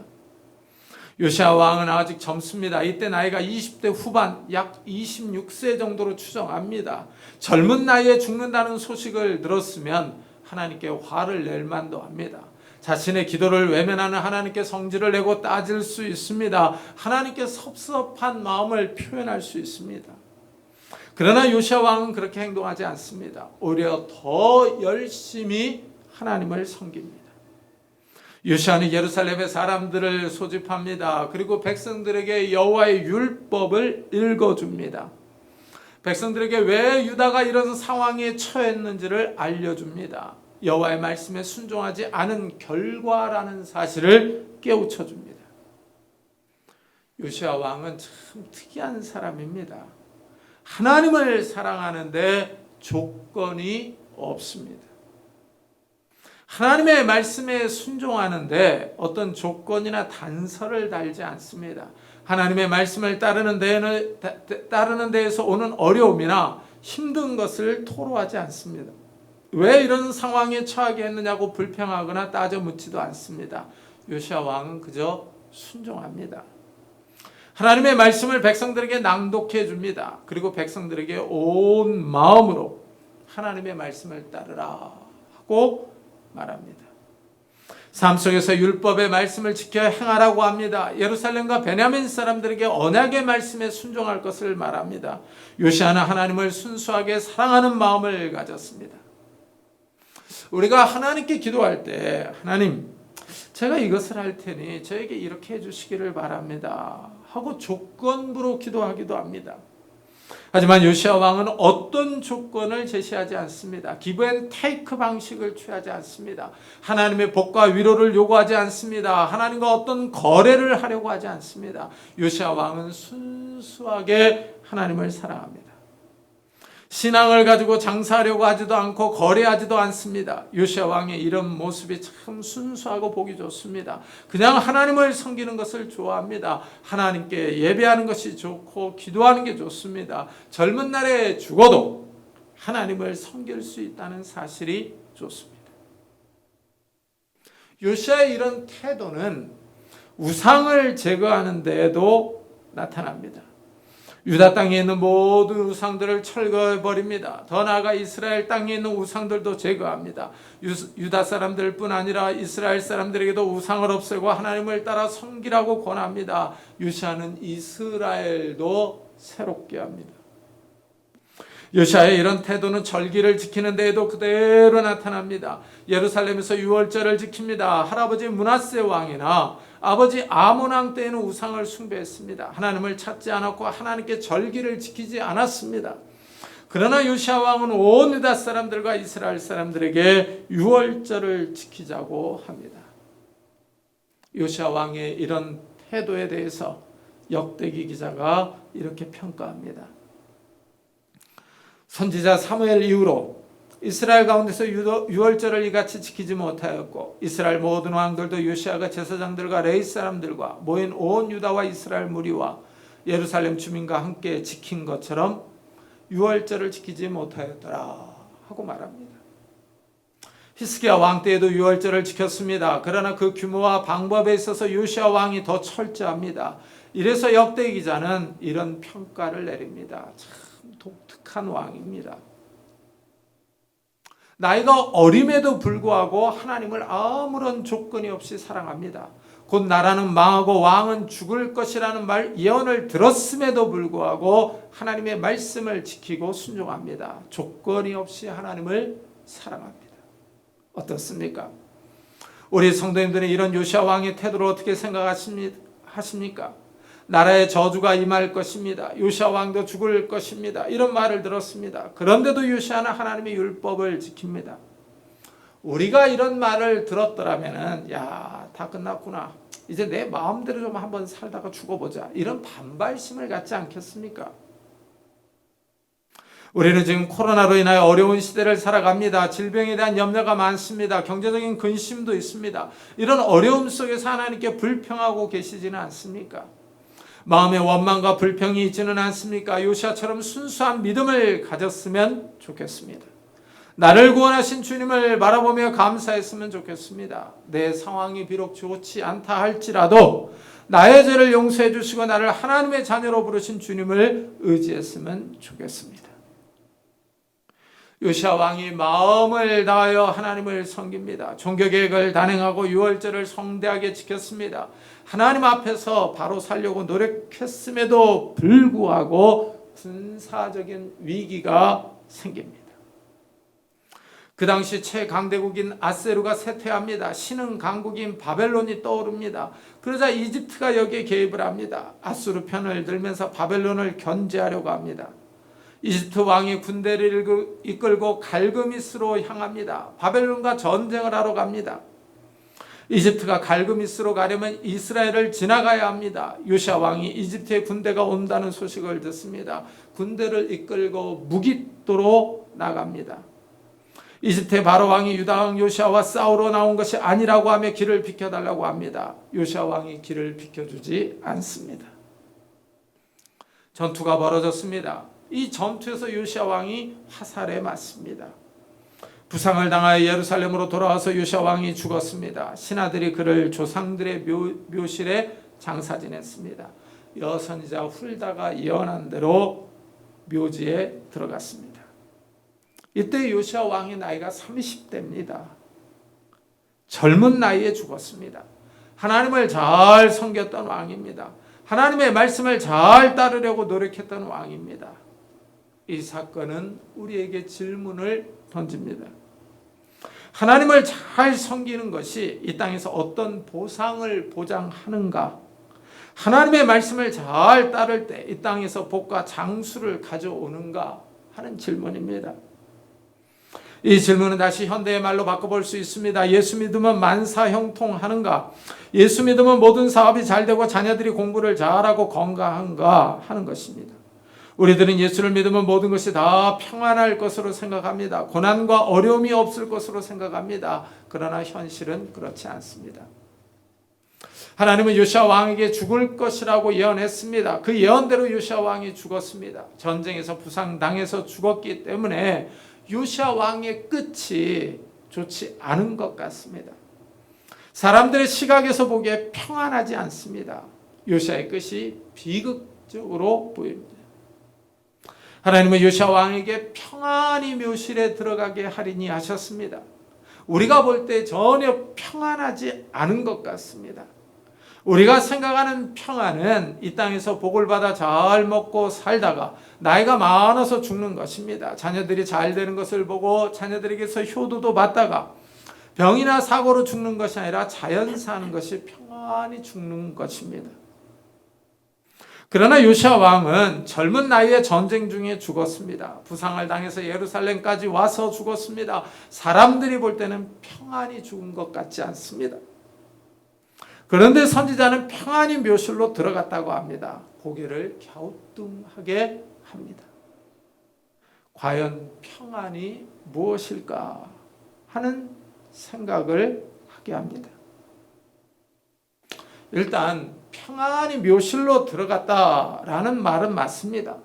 요시아 왕은 아직 젊습니다. 이때 나이가 20대 후반, 약 26세 정도로 추정합니다. 젊은 나이에 죽는다는 소식을 들었으면 하나님께 화를 낼 만도 합니다. 자신의 기도를 외면하는 하나님께 성질을 내고 따질 수 있습니다. 하나님께 섭섭한 마음을 표현할 수 있습니다. 그러나 요시아 왕은 그렇게 행동하지 않습니다. 오히려 더 열심히 하나님을 섬깁니다. 요시아는 예루살렘의 사람들을 소집합니다. 그리고 백성들에게 여호와의 율법을 읽어줍니다. 백성들에게 왜 유다가 이런 상황에 처했는지를 알려줍니다. 여호와의 말씀에 순종하지 않은 결과라는 사실을 깨우쳐줍니다. 요시아 왕은 참 특이한 사람입니다. 하나님을 사랑하는데 조건이 없습니다. 하나님의 말씀에 순종하는데 어떤 조건이나 단서를 달지 않습니다. 하나님의 말씀을 따르는 데에서 오는 어려움이나 힘든 것을 토로하지 않습니다. 왜 이런 상황에 처하게 했느냐고 불평하거나 따져 묻지도 않습니다. 요시아 왕은 그저 순종합니다. 하나님의 말씀을 백성들에게 낭독해 줍니다. 그리고 백성들에게 온 마음으로 하나님의 말씀을 따르라 하고 말합니다. 삶 속에서 율법의 말씀을 지켜 행하라고 합니다. 예루살렘과 베냐민 사람들에게 언약의 말씀에 순종할 것을 말합니다. 요시아는 하나님을 순수하게 사랑하는 마음을 가졌습니다. 우리가 하나님께 기도할 때 하나님, 제가 이것을 할 테니 저에게 이렇게 해주시기를 바랍니다 하고 조건부로 기도하기도 합니다. 하지만 요시아 왕은 어떤 조건을 제시하지 않습니다. 기브 앤 테이크 방식을 취하지 않습니다. 하나님의 복과 위로를 요구하지 않습니다. 하나님과 어떤 거래를 하려고 하지 않습니다. 요시아 왕은 순수하게 하나님을 사랑합니다. 신앙을 가지고 장사하려고 하지도 않고 거래하지도 않습니다. 요시아 왕의 이런 모습이 참 순수하고 보기 좋습니다. 그냥 하나님을 섬기는 것을 좋아합니다. 하나님께 예배하는 것이 좋고 기도하는 게 좋습니다. 젊은 날에 죽어도 하나님을 섬길 수 있다는 사실이 좋습니다. 요시아의 이런 태도는 우상을 제거하는 데에도 나타납니다. 유다 땅에 있는 모든 우상들을 철거해 버립니다. 더 나아가 이스라엘 땅에 있는 우상들도 제거합니다. 유다 사람들뿐 아니라 이스라엘 사람들에게도 우상을 없애고 하나님을 따라 섬기라고 권합니다. 요시아는 이스라엘도 새롭게 합니다. 요시아의 이런 태도는 절기를 지키는 데에도 그대로 나타납니다. 예루살렘에서 유월절을 지킵니다. 할아버지 므낫세 왕이나 아버지 아몬 왕 때에는 우상을 숭배했습니다. 하나님을 찾지 않았고 하나님께 절기를 지키지 않았습니다. 그러나 요시아 왕은 온 유다 사람들과 이스라엘 사람들에게 유월절을 지키자고 합니다. 요시아 왕의 이런 태도에 대해서 역대기 기자가 이렇게 평가합니다. 선지자 사무엘 이후로 이스라엘 가운데서 유월절을 이같이 지키지 못하였고 이스라엘 모든 왕들도 요시아가 제사장들과 레위 사람들과 모인 온 유다와 이스라엘 무리와 예루살렘 주민과 함께 지킨 것처럼 유월절을 지키지 못하였더라 하고 말합니다. 히스기야 왕 때에도 유월절을 지켰습니다. 그러나 그 규모와 방법에 있어서 요시아 왕이 더 철저합니다. 이래서 역대 기자는 이런 평가를 내립니다. 참 독특한 왕입니다. 나이가 어림에도 불구하고 하나님을 아무런 조건이 없이 사랑합니다. 곧 나라는 망하고 왕은 죽을 것이라는 예언을 들었음에도 불구하고 하나님의 말씀을 지키고 순종합니다. 조건이 없이 하나님을 사랑합니다. 어떻습니까? 우리 성도님들은 이런 요시아 왕의 태도를 어떻게 생각하십니까? 나라의 저주가 임할 것입니다. 요시아 왕도 죽을 것입니다. 이런 말을 들었습니다. 그런데도 요시아는 하나님의 율법을 지킵니다. 우리가 이런 말을 들었더라면 다 끝났구나. 이제 내 마음대로 좀 한번 살다가 죽어보자. 이런 반발심을 갖지 않겠습니까? 우리는 지금 코로나로 인하여 어려운 시대를 살아갑니다. 질병에 대한 염려가 많습니다. 경제적인 근심도 있습니다. 이런 어려움 속에서 하나님께 불평하고 계시지는 않습니까? 마음에 원망과 불평이 있지는 않습니까? 요시아처럼 순수한 믿음을 가졌으면 좋겠습니다. 나를 구원하신 주님을 바라보며 감사했으면 좋겠습니다. 내 상황이 비록 좋지 않다 할지라도 나의 죄를 용서해 주시고 나를 하나님의 자녀로 부르신 주님을 의지했으면 좋겠습니다. 요시아 왕이 마음을 다하여 하나님을 섬깁니다. 종교계획을 단행하고 유월절을 성대하게 지켰습니다. 하나님 앞에서 바로 살려고 노력했음에도 불구하고 군사적인 위기가 생깁니다. 그 당시 최강대국인 아세루가 쇠퇴합니다. 신흥 강국인 바벨론이 떠오릅니다. 그러자 이집트가 여기에 개입을 합니다. 아수르 편을 들면서 바벨론을 견제하려고 합니다. 이집트 왕이 군대를 이끌고 갈그미스로 향합니다. 바벨론과 전쟁을 하러 갑니다. 이집트가 갈그미스로 가려면 이스라엘을 지나가야 합니다. 요시아 왕이 이집트의 군대가 온다는 소식을 듣습니다. 군대를 이끌고 무깃도로 나갑니다. 이집트의 바로 왕이 유다 왕 요시아와 싸우러 나온 것이 아니라고 하며 길을 비켜달라고 합니다. 요시아 왕이 길을 비켜주지 않습니다. 전투가 벌어졌습니다. 이 전투에서 요시아 왕이 화살에 맞습니다. 부상을 당하여 예루살렘으로 돌아와서 요시아 왕이 죽었습니다. 신하들이 그를 조상들의 묘실에 장사 지냈습니다. 여선지자 훌다가 예언한 대로 묘지에 들어갔습니다. 이때 요시아 왕의 나이가 30대입니다. 젊은 나이에 죽었습니다. 하나님을 잘 섬겼던 왕입니다. 하나님의 말씀을 잘 따르려고 노력했던 왕입니다. 이 사건은 우리에게 질문을 던집니다. 하나님을 잘 섬기는 것이 이 땅에서 어떤 보상을 보장하는가? 하나님의 말씀을 잘 따를 때 이 땅에서 복과 장수를 가져오는가 하는 질문입니다. 이 질문은 다시 현대의 말로 바꿔볼 수 있습니다. 예수 믿으면 만사형통하는가? 예수 믿으면 모든 사업이 잘 되고 자녀들이 공부를 잘하고 건강한가 하는 것입니다. 우리들은 예수를 믿으면 모든 것이 다 평안할 것으로 생각합니다. 고난과 어려움이 없을 것으로 생각합니다. 그러나 현실은 그렇지 않습니다. 하나님은 요시아 왕에게 죽을 것이라고 예언했습니다. 그 예언대로 요시아 왕이 죽었습니다. 전쟁에서 부상당해서 죽었기 때문에 요시아 왕의 끝이 좋지 않은 것 같습니다. 사람들의 시각에서 보기에 평안하지 않습니다. 요시아의 끝이 비극적으로 보입니다. 하나님은 요시야 왕에게 평안히 묘실에 들어가게 하리니 하셨습니다. 우리가 볼 때 전혀 평안하지 않은 것 같습니다. 우리가 생각하는 평안은 이 땅에서 복을 받아 잘 먹고 살다가 나이가 많아서 죽는 것입니다. 자녀들이 잘 되는 것을 보고 자녀들에게서 효도도 받다가 병이나 사고로 죽는 것이 아니라 자연 사는 것이 평안히 죽는 것입니다. 그러나 요시야 왕은 젊은 나이에 전쟁 중에 죽었습니다. 부상을 당해서 예루살렘까지 와서 죽었습니다. 사람들이 볼 때는 평안히 죽은 것 같지 않습니다. 그런데 선지자는 평안히 묘실로 들어갔다고 합니다. 고개를 갸우뚱하게 합니다. 과연 평안이 무엇일까 하는 생각을 하게 합니다. 일단 평안히 묘실로 들어갔다라는 말은 맞습니다.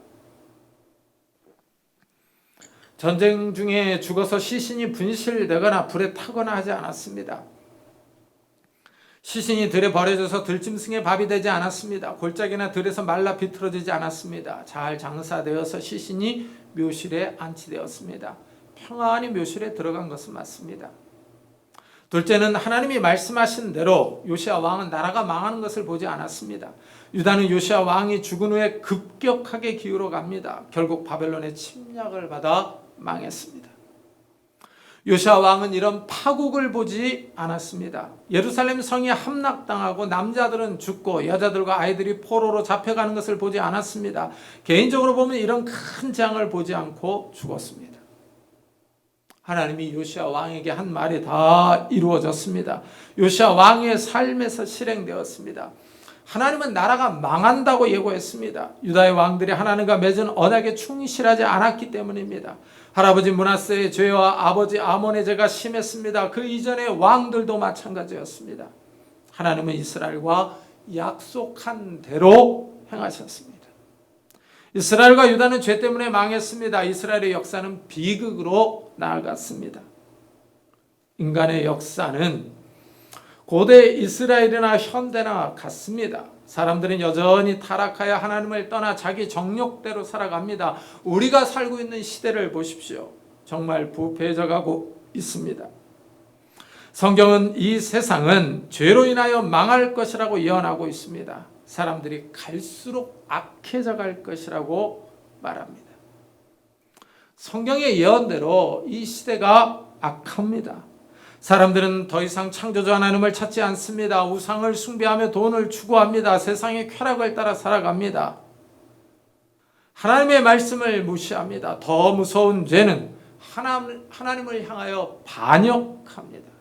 전쟁 중에 죽어서 시신이 분실되거나 불에 타거나 하지 않았습니다. 시신이 들에 버려져서 들짐승의 밥이 되지 않았습니다. 골짜기나 들에서 말라 비틀어지지 않았습니다. 잘 장사되어서 시신이 묘실에 안치되었습니다. 평안히 묘실에 들어간 것은 맞습니다. 둘째는 하나님이 말씀하신 대로 요시야 왕은 나라가 망하는 것을 보지 않았습니다. 유다는 요시야 왕이 죽은 후에 급격하게 기울어 갑니다. 결국 바벨론의 침략을 받아 망했습니다. 요시야 왕은 이런 파국을 보지 않았습니다. 예루살렘 성이 함락당하고 남자들은 죽고 여자들과 아이들이 포로로 잡혀가는 것을 보지 않았습니다. 개인적으로 보면 이런 큰 재앙을 보지 않고 죽었습니다. 하나님이 요시야 왕에게 한 말이 다 이루어졌습니다. 요시야 왕의 삶에서 실행되었습니다. 하나님은 나라가 망한다고 예고했습니다. 유다의 왕들이 하나님과 맺은 언약에 충실하지 않았기 때문입니다. 할아버지 므낫세의 죄와 아버지 아몬의 죄가 심했습니다. 그 이전의 왕들도 마찬가지였습니다. 하나님은 이스라엘과 약속한 대로 행하셨습니다. 이스라엘과 유다는 죄 때문에 망했습니다. 이스라엘의 역사는 비극으로 나아갔습니다. 인간의 역사는 고대 이스라엘이나 현대나 같습니다. 사람들은 여전히 타락하여 하나님을 떠나 자기 정욕대로 살아갑니다. 우리가 살고 있는 시대를 보십시오. 정말 부패해져가고 있습니다. 성경은 이 세상은 죄로 인하여 망할 것이라고 예언하고 있습니다. 사람들이 갈수록 악해져 갈 것이라고 말합니다. 성경의 예언대로 이 시대가 악합니다. 사람들은 더 이상 창조주 하나님을 찾지 않습니다. 우상을 숭배하며 돈을 추구합니다. 세상의 쾌락을 따라 살아갑니다. 하나님의 말씀을 무시합니다. 더 무서운 죄는 하나님을 향하여 반역합니다.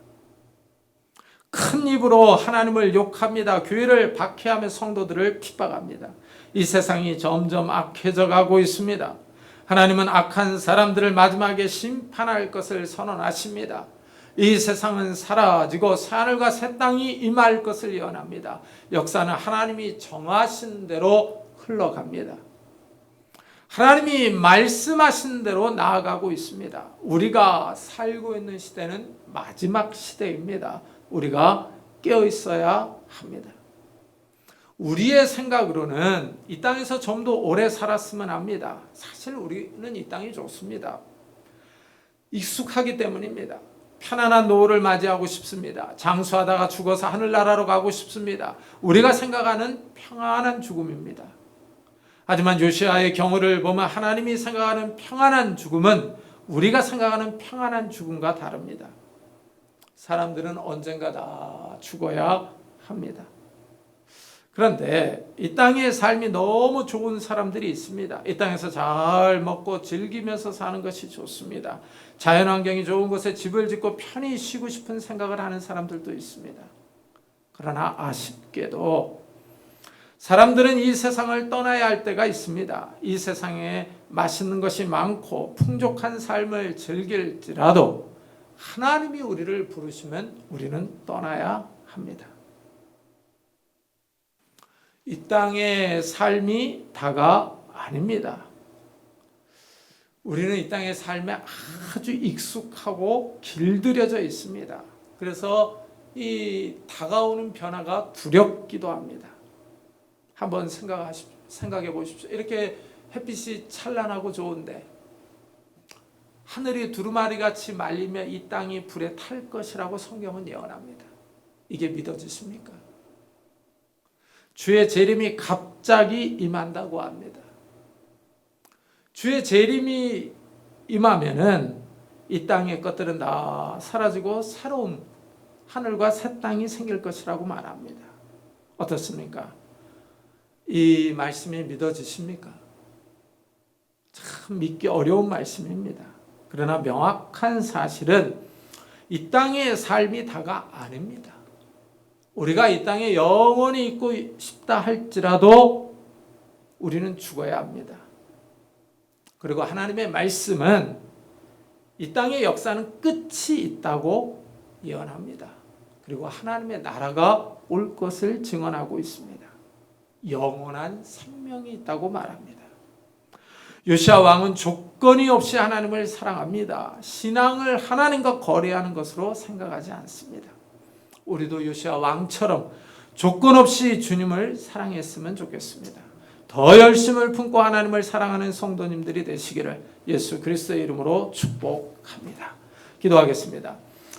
큰 입으로 하나님을 욕합니다. 교회를 박해하며 성도들을 핍박합니다. 이 세상이 점점 악해져 가고 있습니다. 하나님은 악한 사람들을 마지막에 심판할 것을 선언하십니다. 이 세상은 사라지고 새하늘과 새 땅이 임할 것을 예언합니다. 역사는 하나님이 정하신 대로 흘러갑니다. 하나님이 말씀하신 대로 나아가고 있습니다. 우리가 살고 있는 시대는 마지막 시대입니다. 우리가 깨어 있어야 합니다. 우리의 생각으로는 이 땅에서 좀 더 오래 살았으면 합니다. 사실 우리는 이 땅이 좋습니다. 익숙하기 때문입니다. 편안한 노후를 맞이하고 싶습니다. 장수하다가 죽어서 하늘나라로 가고 싶습니다. 우리가 생각하는 평안한 죽음입니다. 하지만 요시야의 경우를 보면 하나님이 생각하는 평안한 죽음은 우리가 생각하는 평안한 죽음과 다릅니다. 사람들은 언젠가 다 죽어야 합니다. 그런데 이 땅의 삶이 너무 좋은 사람들이 있습니다. 이 땅에서 잘 먹고 즐기면서 사는 것이 좋습니다. 자연환경이 좋은 곳에 집을 짓고 편히 쉬고 싶은 생각을 하는 사람들도 있습니다. 그러나 아쉽게도 사람들은 이 세상을 떠나야 할 때가 있습니다. 이 세상에 맛있는 것이 많고 풍족한 삶을 즐길지라도 하나님이 우리를 부르시면 우리는 떠나야 합니다. 이 땅의 삶이 다가 아닙니다. 우리는 이 땅의 삶에 아주 익숙하고 길들여져 있습니다. 그래서 이 다가오는 변화가 두렵기도 합니다. 한번 생각해 보십시오. 이렇게 햇빛이 찬란하고 좋은데 하늘이 두루마리같이 말리며 이 땅이 불에 탈 것이라고 성경은 예언합니다. 이게 믿어지십니까? 주의 재림이 갑자기 임한다고 합니다. 주의 재림이 임하면은 이 땅의 것들은 다 사라지고 새로운 하늘과 새 땅이 생길 것이라고 말합니다. 어떻습니까? 이 말씀이 믿어지십니까? 참 믿기 어려운 말씀입니다. 그러나 명확한 사실은 이 땅의 삶이 다가 아닙니다. 우리가 이 땅에 영원히 있고 싶다 할지라도 우리는 죽어야 합니다. 그리고 하나님의 말씀은 이 땅의 역사는 끝이 있다고 예언합니다. 그리고 하나님의 나라가 올 것을 증언하고 있습니다. 영원한 생명이 있다고 말합니다. 요시야 왕은 조건이 없이 하나님을 사랑합니다. 신앙을 하나님과 거래하는 것으로 생각하지 않습니다. 우리도 요시야 왕처럼 조건 없이 주님을 사랑했으면 좋겠습니다. 더 열심을 품고 하나님을 사랑하는 성도님들이 되시기를 예수 그리스도의 이름으로 축복합니다. 기도하겠습니다.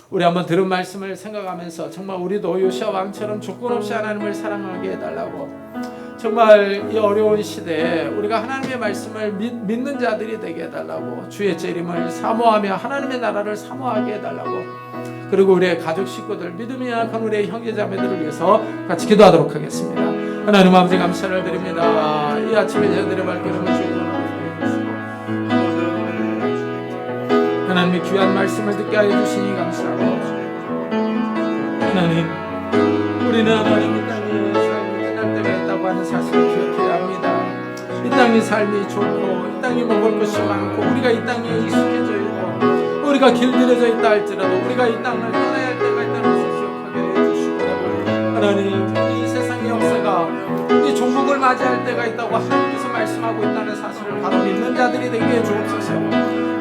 우리 한번 들은 말씀을 생각하면서 정말 우리도 요시야 왕처럼 조건 없이 하나님을 사랑하게 해달라고, 정말 이 어려운 시대에 우리가 하나님의 말씀을 믿는 자들이 되게 해달라고, 주의 재림을 사모하며 하나님의 나라를 사모하게 해달라고, 그리고 우리의 가족 식구들, 믿음이 약한 우리의 형제자매들을 위해서 같이 기도하도록 하겠습니다. 하나님 아버지 감사를 드립니다. 이 아침에 저희들의 발걸음을 주시고 하나님의 귀한 말씀을 듣게 하여 주시니 감사하고, 하나님 우리는 하나님 이 땅의 삶이 끝날 때가 있다고 하는 사실을 기억해야 합니다. 이 땅의 삶이 좋고 이 땅이 먹을 것이 많고 우리가 이 땅에 익숙해져 있고 우리가 길들여져 있다 할지라도 우리가 이 땅을 떠나야 할 때가 있다는 것을 기억하게 해주시고, 하나님 이 세상의 역사가 이 종국을 맞이할 때가 있다고 하나님께서 말씀하고 있다는 사실을 바로 믿는 자들이 되게 해주옵소서.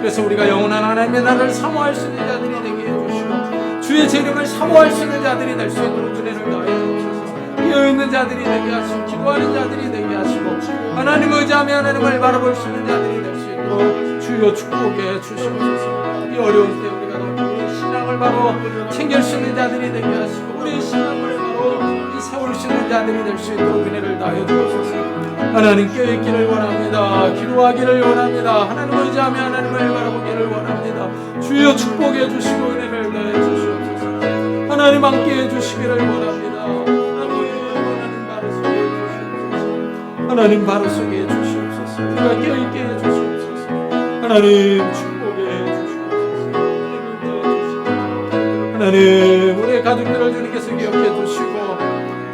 그래서 우리가 영원한 하나님의 나라를 사모할 수 있는 자들이 되게 해주시고 주의 재림을 사모할 수 있는 자들이 될 수 있도록 은혜를 더해 주옵소서. 깨어있는 자들이 되게 하시고 기도하는 자들이 되게 하시고 하나님 의지하며 하나님을 바라볼 수 있는 자들이 될 수 있도록 주여 축복해 주시옵소서. 이 어려운 때 우리가 우리의 신앙을 바로 챙길 수 있는 자들이 되게 하시고 우리의 신앙을 바로 세울 수 있는 자들이 될 수 있도록 은혜를 다해 주옵소서. 하나님 깨어있기를 원합니다. 기도하기를 원합니다. 하나님 의지하며 하나님을 바라보기를 원합니다. 주여 축복해 주시고 은혜를 더해 주시옵소서. 하나님 함께 해주시기를 원합니다. 하나님 바로 서게 해주시옵소서. 우리가 깨어있게 해주시옵소서. 하나님 축복해 주시옵소서. 하나님 우리의 가족들을 주님께서 기억해 주시고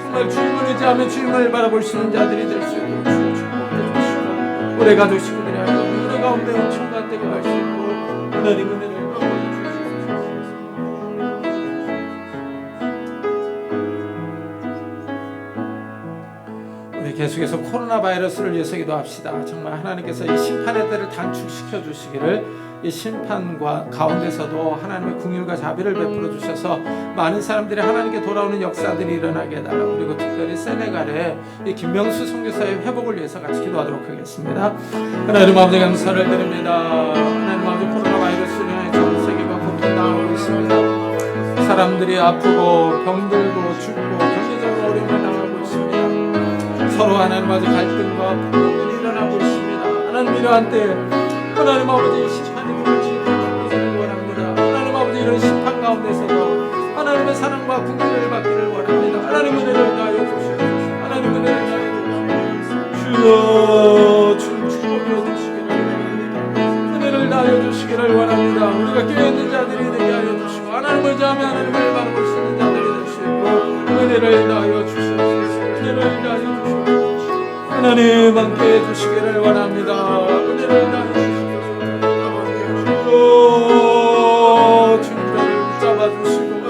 정말 주님을 의지하며 주님을 바라볼 수 있는 자들이 될 수 있도록 주여 축복해 주시고 우리의 가족 친구들이 하여금 우리 가운데 엄청난 때가 갈 수 있도록 하나님 은혜를 계속해서 코로나 바이러스를 위해서 기도합시다. 정말 하나님께서 이 심판의 때를 단축시켜 주시기를, 이 심판과 가운데서도 하나님의 긍휼과 자비를 베풀어 주셔서 많은 사람들이 하나님께 돌아오는 역사들이 일어나게 해달라고, 그리고 특별히 세네갈의 이 김명수 선교사의 회복을 위해서 같이 기도하도록 하겠습니다. 하나님 아버지 감사를 드립니다. 하나님 아버지 코로나 바이러스로 인해 전 세계가 고통당하고 있습니다. 사람들이 아프고 병들고 죽고 경제적으로 어려움을 당하고 있습니다. 서로 하나님 아버지 갈등과 분쟁이 일어나고 있습니다. 하나님 이러한 때 하나님 아버지 심판의 불을 지키기를 원합니다. 하나님 아버지 이런 심판 가운데서도 하나님의 사랑과 긍휼을 받기를 원합니다. 하나님 은혜를 다하여 주시옵소서. 하나님 은혜를 다하여 주시옵소서. 주여 주님 축복해 주시기를 원합니다. 은혜를 다하여 주시기를 원합니다. 우리가 깨어있는 자들이 되게 하여 주시고 하나님 의지하며 하나님을 바라볼 수 있는 자들이 될 수 있고 은혜를 다하여 주시옵소서. 은혜를 다하여 주시옵소서. 하나님 함께 해주시기를 원합니다. 은혜를 다하여 주시옵소서. 주님을 붙잡아 주시고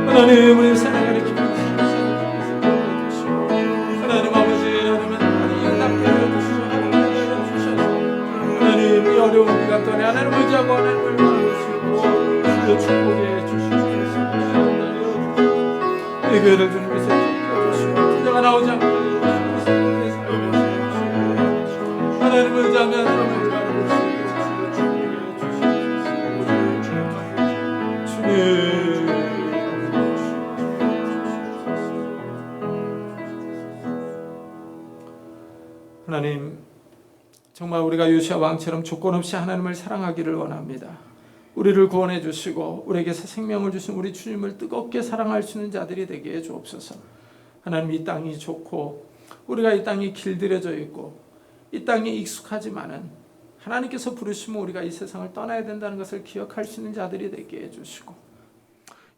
하나님 우리 세상을 기쁘시고 하나님 아버지 하나님은 영납게 해주시고 하나님께 해주셔서 하나님 이 어려운 기간 동안에 하나님 의지하고 하나님을 바라보시고 주여 축복해 주시옵소서. 이 교회를 주님께서 지켜주시고 문제가 나오지 않고 잠잠히 하는 아버지 바라보시고 주님 하나님 정말 우리가 요시아 왕처럼 조건 없이 하나님을 사랑하기를 원합니다. 우리를 구원해 주시고 우리에게 새 생명을 주신 우리 주님을 뜨겁게 사랑할 수 있는 자들이 되게 해 주옵소서. 하나님 이 땅이 좋고 우리가 이 땅이 길들여져 있고 이 땅이 익숙하지만은 하나님께서 부르시면 우리가 이 세상을 떠나야 된다는 것을 기억할 수 있는 자들이 되게 해주시고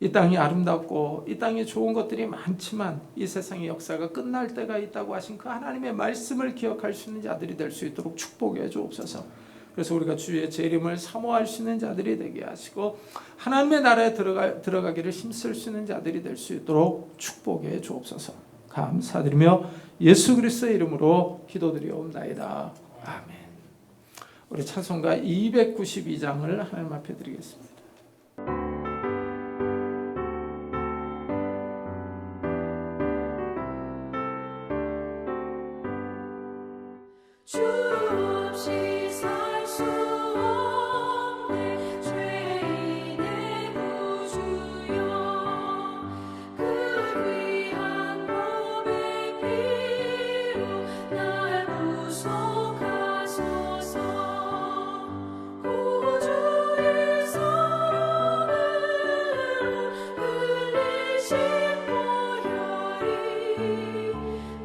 이 땅이 아름답고 이 땅에 좋은 것들이 많지만 이 세상의 역사가 끝날 때가 있다고 하신 그 하나님의 말씀을 기억할 수 있는 자들이 될 수 있도록 축복해 주옵소서. 그래서 우리가 주의 재림을 사모할 수 있는 자들이 되게 하시고 하나님의 나라에 들어가기를 힘쓸 수 있는 자들이 될 수 있도록 축복해 주옵소서. 감사드리며 예수 그리스도의 이름으로 기도드리옵나이다. 아멘. 우리 찬송가 292장을 하나님 앞에 드리겠습니다. 주 없이 살 수 없네 죄인의 구주여 그 귀한 몸의 피로 날 구속하소서 구주의 사랑으로 흘리신 보혈이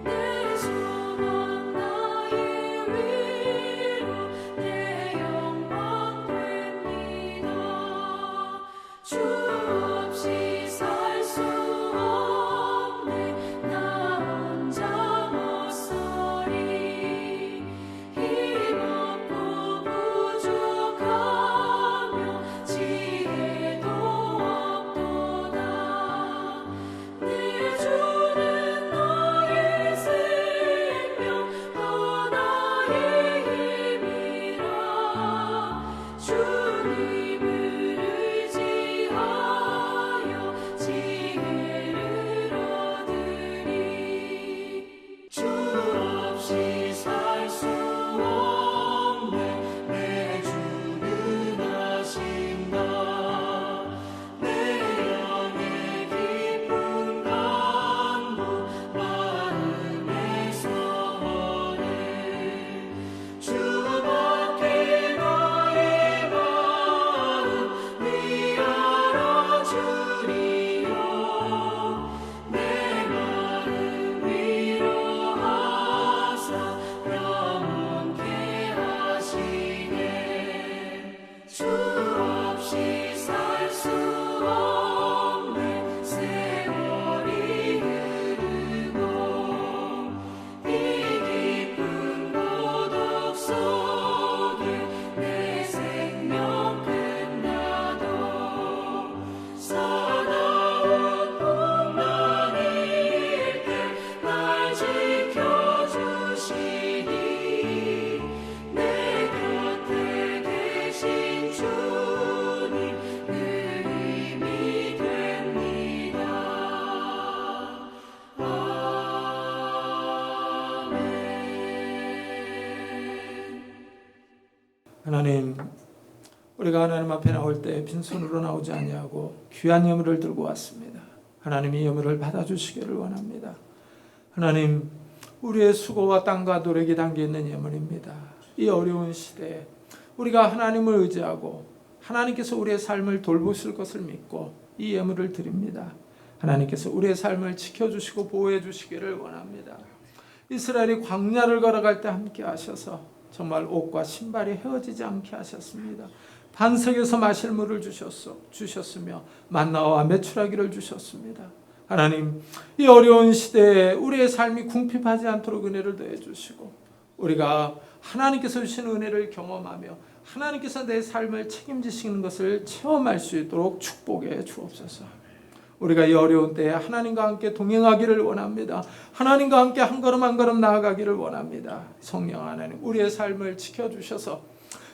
내 소망 나의 내 영광 됩니다. 주 없이 살 수 없네 나 혼자 못 서리 힘없고 부족하며 지혜도 없도다 내 주는 나의 생명 또 나의 주님을 의지하여 지혜를 얻으리 주 없이 살 수 없네 내 주는 아신다 내 영의 깊은 간구 마음의 소원을 주밖에 나의 마음 위하여 주리요 내 마음 위로하사 영원케 하시네 주 없이 살 수 없네 세월이 흐르고 이 깊은 고독 속에 내 생명 끝나도 사나운 풍랑일 때 날 지켜주시니 내 곁에 계신 주님 늘 힘이 됩니다. 아멘. 하나님 우리가 하나님 앞에 나올 때 빈손으로 나오지 아니하고 귀한 예물을 들고 왔습니다. 하나님 이 예물을 받아주시기를 원합니다. 하나님 우리의 수고와 땀과 노력이 담겨있는 예물입니다. 이 어려운 시대에 우리가 하나님을 의지하고 하나님께서 우리의 삶을 돌보실 것을 믿고 이 예물을 드립니다. 하나님께서 우리의 삶을 지켜주시고 보호해 주시기를 원합니다. 이스라엘이 광야를 걸어갈 때 함께 하셔서 정말 옷과 신발이 헤어지지 않게 하셨습니다. 반석에서 마실 물을 주셨으며 만나와 메추라기를 주셨습니다. 하나님 이 어려운 시대에 우리의 삶이 궁핍하지 않도록 은혜를 더해 주시고 우리가 하나님께서 주신 은혜를 경험하며 하나님께서 내 삶을 책임지시는 것을 체험할 수 있도록 축복해 주옵소서. 우리가 이 어려운 때에 하나님과 함께 동행하기를 원합니다. 하나님과 함께 한 걸음 한 걸음 나아가기를 원합니다. 성령 하나님 우리의 삶을 지켜주셔서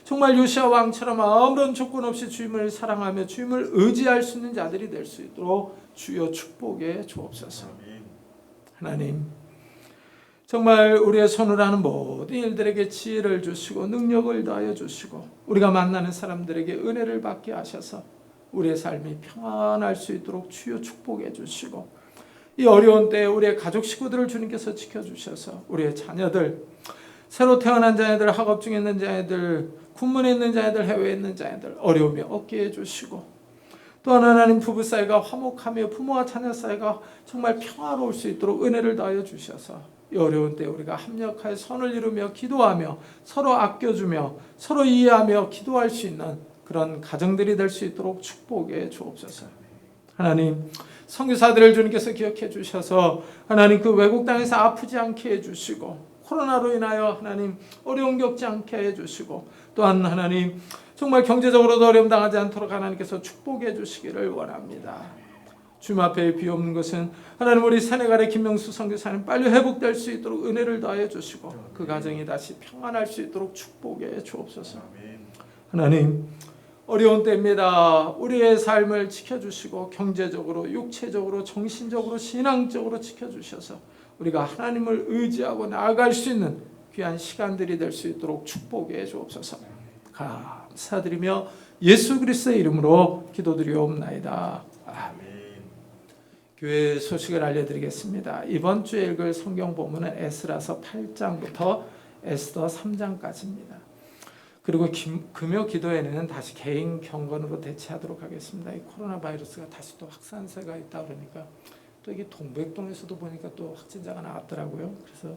정말 요시아 왕처럼 아무런 조건 없이 주님을 사랑하며 주님을 의지할 수 있는 자들이 될 수 있도록 주여 축복해 주옵소서. 하나님 정말 우리의 손으로 하는 모든 일들에게 지혜를 주시고 능력을 더하여 주시고 우리가 만나는 사람들에게 은혜를 받게 하셔서 우리의 삶이 평안할 수 있도록 주여 축복해 주시고 이 어려운 때에 우리의 가족 식구들을 주님께서 지켜주셔서 우리의 자녀들, 새로 태어난 자녀들, 학업 중에 있는 자녀들, 군문에 있는 자녀들, 해외에 있는 자녀들 어려움이 없게 해주시고 또한 하나님 부부 사이가 화목하며 부모와 자녀 사이가 정말 평화로울 수 있도록 은혜를 더하여 주셔서 이 어려운 때 우리가 합력하여 선을 이루며 기도하며 서로 아껴주며 서로 이해하며 기도할 수 있는 그런 가정들이 될 수 있도록 축복해 주옵소서. 하나님 선교사들을 주님께서 기억해 주셔서 하나님 그 외국 땅에서 아프지 않게 해주시고 코로나로 인하여 하나님 어려움 겪지 않게 해주시고 또한 하나님 정말 경제적으로도 어려움 당하지 않도록 하나님께서 축복해 주시기를 원합니다. 주님 앞에 비옵는 것은 하나님 우리 세네갈의 김명수 선교사님 빨리 회복될 수 있도록 은혜를 더하여 주시고 그 가정이 다시 평안할 수 있도록 축복해 주옵소서. 하나님 어려운 때입니다. 우리의 삶을 지켜주시고 경제적으로 육체적으로 정신적으로 신앙적으로 지켜주셔서 우리가 하나님을 의지하고 나아갈 수 있는 귀한 시간들이 될 수 있도록 축복해 주옵소서. 감사드리며 예수 그리스도의 이름으로 기도드리옵나이다. 아멘. 교회 소식을 알려드리겠습니다. 이번 주에 읽을 성경 본문은 에스라서 8장부터 에스더 3장까지입니다. 그리고 금요 기도회는 다시 개인 경건으로 대체하도록 하겠습니다. 이 코로나 바이러스가 다시 또 확산세가 있다 그러니까 또 이게 동백동에서도 보니까 또 확진자가 나왔더라고요. 그래서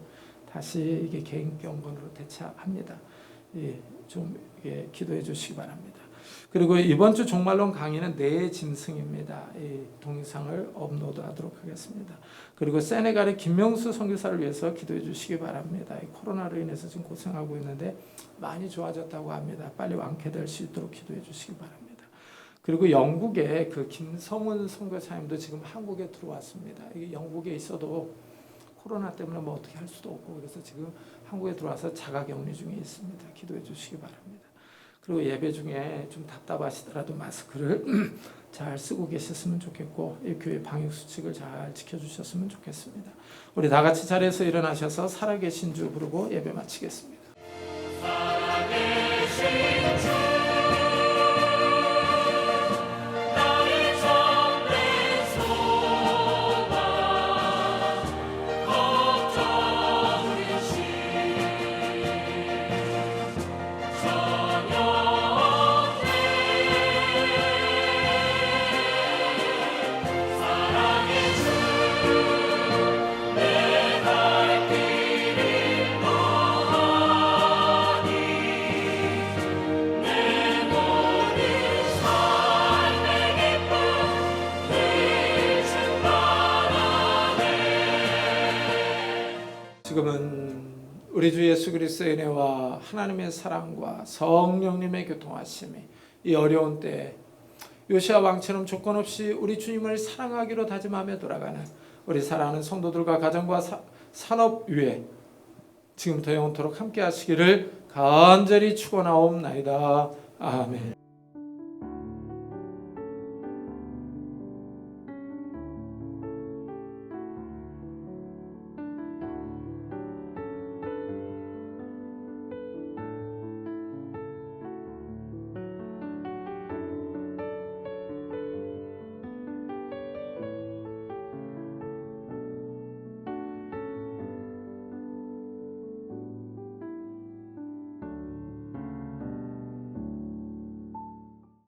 다시 이게 개인 경건으로 대체합니다. 좀 기도해 주시기 바랍니다. 그리고 이번 주 종말론 강의는 내 짐승입니다. 이 동영상을 업로드하도록 하겠습니다. 그리고 세네갈의 김명수 선교사를 위해서 기도해 주시기 바랍니다. 이 코로나로 인해서 지금 고생하고 있는데 많이 좋아졌다고 합니다. 빨리 완쾌될 수 있도록 기도해 주시기 바랍니다. 그리고 영국의 그 김성훈 선교사님도 지금 한국에 들어왔습니다. 이게 영국에 있어도 코로나 때문에 뭐 어떻게 할 수도 없고 그래서 지금 한국에 들어와서 자가격리 중에 있습니다. 기도해 주시기 바랍니다. 그리고 예배 중에 좀 답답하시더라도 마스크를 잘 쓰고 계셨으면 좋겠고 이 교회 방역 수칙을 잘 지켜주셨으면 좋겠습니다. 우리 다 같이 자리에서 일어나셔서 살아계신 주 부르고 예배 마치겠습니다. 살아계신 주 나의 참된 소망 걱정이신 저녁 사랑의 주 내 갈 길을 인도하니 내 모든 삶의 기쁨 늘 충만하네. 지금은 우리 주 예수 그리스도의 은혜와 하나님의 사랑과 성령님의 교통하심이 이 어려운 때에 요시아 왕처럼 조건 없이 우리 주님을 사랑하기로 다짐하며 돌아가는 우리 사랑하는 성도들과 가정과 산업 위에 지금부터 영원토록 함께 하시기를 간절히 축원하옵나이다. 아멘.